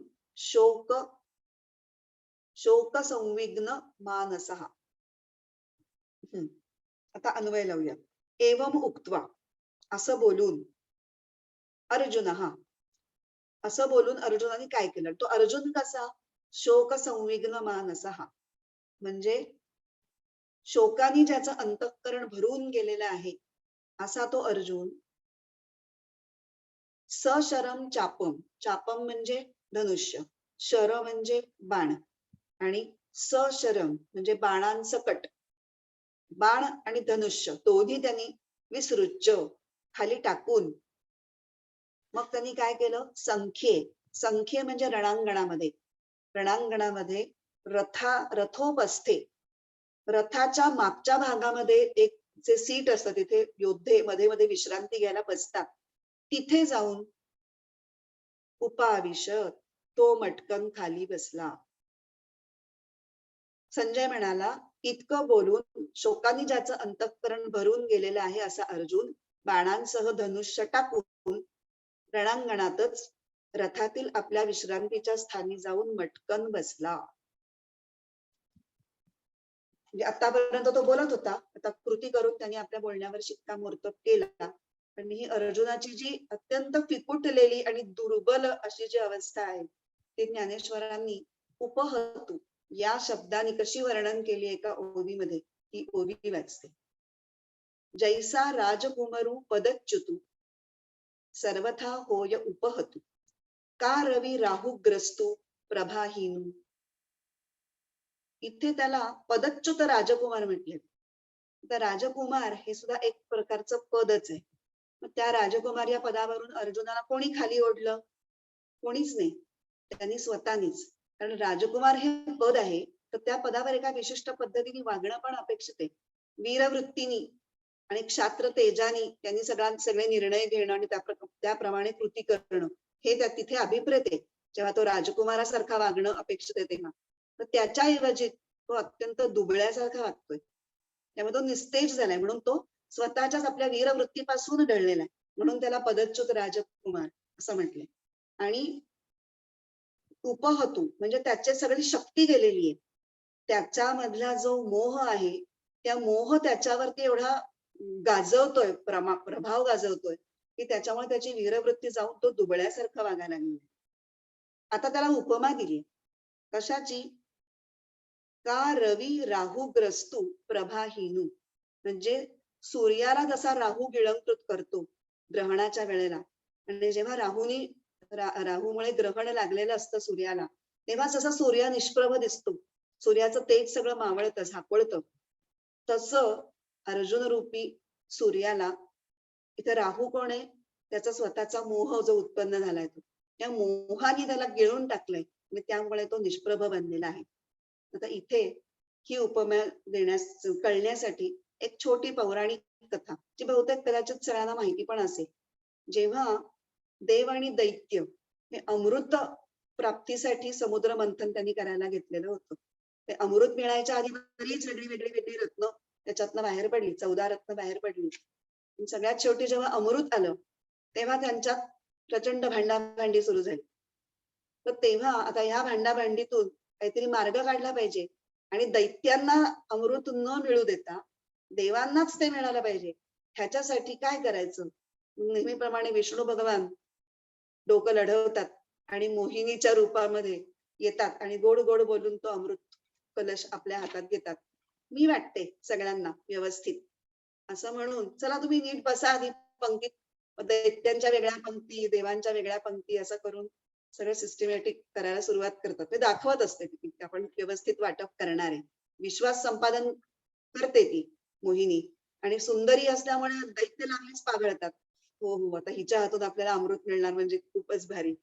शोक संविघ्न मानसः. आता अन्वय लावूया. एवं उक्त्वा, असं बोलून, असं बोलून अर्जुनाने काय केलं? तो अर्जुन कसा? शोक संविघ्न मानसः, म्हणजे शोकाने ज्याचं अंतःकरण भरून गेलेलं आहे असा तो अर्जुन. सशरम चापम, चापम म्हणजे धनुष्य, शर म्हणजे बाण, आणि सशरम म्हणजे बाणांसकट, बाण आणि धनुष्य दोन्ही त्यांनी विसृज्य खाली टाकून मग त्यांनी काय केलं? संख्ये म्हणजे रणांगणामध्ये रथोपस्थे, रथाच्या मागच्या भागामध्ये एक जे सीट असतं तिथे योद्धे मध्ये मध्ये विश्रांती घ्यायला बसतात, तिथे जाऊन उपाविशत, तो मटकन खाली बसला. संजय म्हणाला, इतकं बोलून शोकाने ज्याचं अंतःकरण भरून गेलेलं आहे असा अर्जुन बाणांसह धनुष्य टाकून रणांगणातच रथातील आपल्या विश्रांतीच्या स्थानी जाऊन मटकन बसला. म्हणजे आतापर्यंत तो बोलत होता, आता कृती करून त्यांनी आपल्या बोलण्यावर शिक्कामोर्तब केला. पण ही अर्जुनाची जी अत्यंत फिकुटलेली आणि दुर्बल अशी जी अवस्था आहे ती ज्ञानेश्वरांनी उपहतू या शब्दाने कशी वर्णन केली एका ओवीमध्ये, ही ओवी वाचते. जैसा राजकुमारू पदच्युतू सर्वथा होय उपहतू, का रवी राहुग्रस्तू प्रभाहीनू. इथे त्याला पदच्युत राजकुमार म्हटले. तर राजकुमार हे सुद्धा एक प्रकारचं पदच आहे. मग त्या राजकुमार या पदावरून अर्जुनाला कोणी खाली ओढलं? कोणीच नाही, त्यांनी स्वतःनीच. कारण राजकुमार हे पद आहे, तर त्या पदावर एका विशिष्ट पद्धतीने वागणं पण अपेक्षित आहे. वीरवृत्तीनी आणि क्षात्र तेजानी त्यांनी सगळे निर्णय घेणं आणि त्याप्रमाणे कृती करणं हे तिथे अभिप्रेत आहे. जेव्हा तो राजकुमारासारखा वागणं अपेक्षित आहे तेव्हा, तर त्याच्याऐवजी तो अत्यंत दुबळ्यासारखा वागतोय. त्यामुळे तो निस्तेज झालाय, म्हणून तो स्वतःच्याच आपल्या वीरवृत्तीपासून ढळलेला आहे, म्हणून त्याला पदच्युत राजकुमार असं म्हटलंय. आणि उपहतू म्हणजे त्याची सगळी शक्ती गेलेली आहे, त्याच्यामधला जो मोह आहे त्या मोह त्याच्यावरती एवढा गाजवतोय, प्रभाव गाजवतोय की त्याच्यामुळे त्याची वीरवृत्ती जाऊन तो दुबळ्यासारखा वागायला लागला. आता त्याला उपमा दिली कशाची? का रवी राहुग्रस्तू प्रभाहीनू, म्हणजे सूर्याला जसा राहू गिळंकृत करतो ग्रहणाच्या वेळेला, आणि जेव्हा राहूमुळे ग्रहण लागलेलं असतं सूर्याला, तेव्हा जसा सूर्य निष्प्रभ दिसतो, सूर्याचं तेज सगळं मावळतं, झाकोळतं, तसं अर्जुन रूपी सूर्याला इथं राहू कोण आहे? त्याचा स्वतःचा मोह जो उत्पन्न झालाय तो, त्या मोहाने त्याला गिळून टाकलंय आणि त्यामुळे तो निष्प्रभ बनलेला आहे. आता इथे ही उपमा कळण्यासाठी एक छोटी पौराणिक कथा, जी बहुतेक कदाचित सगळ्यांना माहिती पण असेल. जेव्हा देव आणि दैत्य हे अमृत प्राप्तीसाठी समुद्र मंथन त्यांनी करायला घेतलेलं होतं. ते अमृत मिळायच्या आधी बरीच वेगळी रत्न त्याच्यातनं बाहेर पडली, 14 रत्न बाहेर पडली. सगळ्यात शेवटी जेव्हा अमृत आलं तेव्हा त्यांच्यात प्रचंड भांडाभांडी सुरू झाली. तर तेव्हा आता ह्या भांडाभांडीतून काहीतरी मार्ग काढला पाहिजे, आणि दैत्यांना अमृत न मिळू देता देवांनाच ते मिळालं पाहिजे. ह्याच्यासाठी काय करायचं? नेहमीप्रमाणे विष्णू भगवान डोकं लढवतात आणि मोहिनीच्या रूपामध्ये येतात आणि गोड गोड बोलून तो अमृत कलश आपल्या हातात घेतात. मी वाटते सगळ्यांना व्यवस्थित असं म्हणून, चला तुम्ही नीट बसा आधी पंक्तीत. दैत्यांच्या वेगळ्या पंक्ती, देवांच्या वेगळ्या पंक्ती असं करून सगळं सिस्टमॅटिक करायला सुरुवात करतात. ते दाखवत असते की आपण व्यवस्थित वाटप करणार आहे. विश्वास संपादन करते ती मोहिनी आणि सुंदरी असल्यामुळे दैत्य लागलीच पागळतात. हो हो, आता हिच्या हातून आपल्याला अमृत मिळणार म्हणजे खूपच भारी.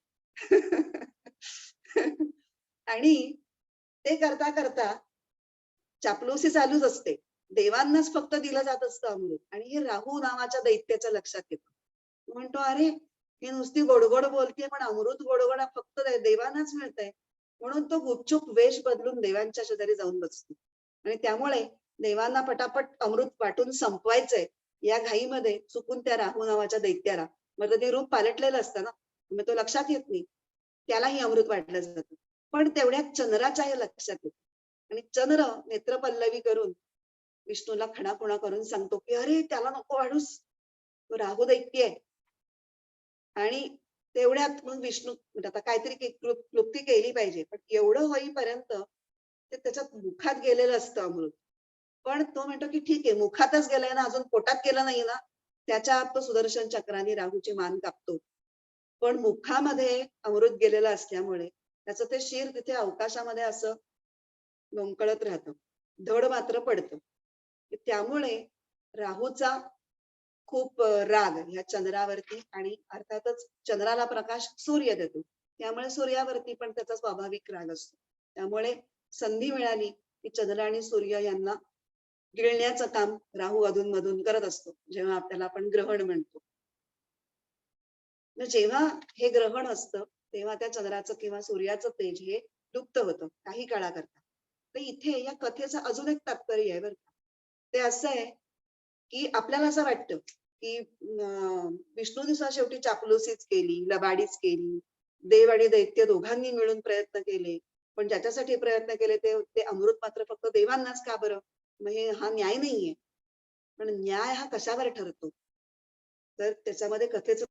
आणि ते करता करता चापलुसी चालूच असते. देवांनाच फक्त दिलं जात असतं अमृत आणि हे राहू नावाच्या दैत्याच्या लक्षात येतं. तो म्हणतो, अरे ही नुसती गोडगोड बोलते पण अमृत गोडगोड फक्त देवांनाच मिळतंय. म्हणून तो गुपचूप वेश बदलून देवांच्या शेजारी जाऊन बसतो आणि त्यामुळे देवांना पटापट अमृत वाटून संपवायचंय या घाईमध्ये चुकून त्या राहू नावाच्या दैत्याला, म्हणजे ते रूप पालटलेलं असतं ना, मग तो लक्षात येत नाही. त्यालाही अमृत वाटलं जातं. पण तेवढ्यात चंद्राच्या हे लक्षात येतं आणि चंद्र नेत्रपल्लवी करून विष्णूला खणाखुणा करून सांगतो की अरे त्याला नको वाढूस, तो राहू दैत्य आहे. आणि तेवढ्यात मग विष्णू म्हणजे आता काहीतरी क्लुप्ती केली पाहिजे, पण एवढं होईपर्यंत ते त्याच्यात मुखात गेलेलं असतं अमृत. पण तो म्हणतो की ठीक आहे, मुखातच गेलंय ना, अजून पोटात गेलं नाही ना. त्याच्या आत तो सुदर्शन चक्राने राहूची मान कापतो. पण मुखामध्ये अमृत गेलेलं असल्यामुळे त्याचं ते शिर तिथे अवकाशामध्ये असं लोंबकळत राहतं. धड मात्र पडतं. त्यामुळे राहूचा खूप राग ह्या चंद्रावरती आणि अर्थातच चंद्राला प्रकाश सूर्य देतो. त्यामुळे सूर्यावरती पण त्याचा स्वाभाविक राग असतो. त्यामुळे संधी मिळाली की चंद्र आणि सूर्य यांना गिळण्याचं काम राहू अधूनमधून करत असतो, जेव्हा आपल्याला आपण ग्रहण म्हणतो. जेव्हा हे ग्रहण असतं तेव्हा त्या चंद्राचं किंवा सूर्याचं तेज हे लुप्त होतं काही काळाकरता. तर इथे या कथेचं अजून एक तात्पर्य आहे बरं का. ते असं आहे की आपल्याला असं वाटतं की विष्णूने सुद्धा शेवटी चापलुसीच केली, लबाडीच केली. देव आणि दैत्य दोघांनी मिळून प्रयत्न केले, पण ज्याच्यासाठी प्रयत्न केले ते अमृत मात्र फक्त देवांनाच का बरं? मग हा न्याय नाहीये. पण न्याय हा कशावर ठरतो? तर त्याच्यामध्ये कथेचं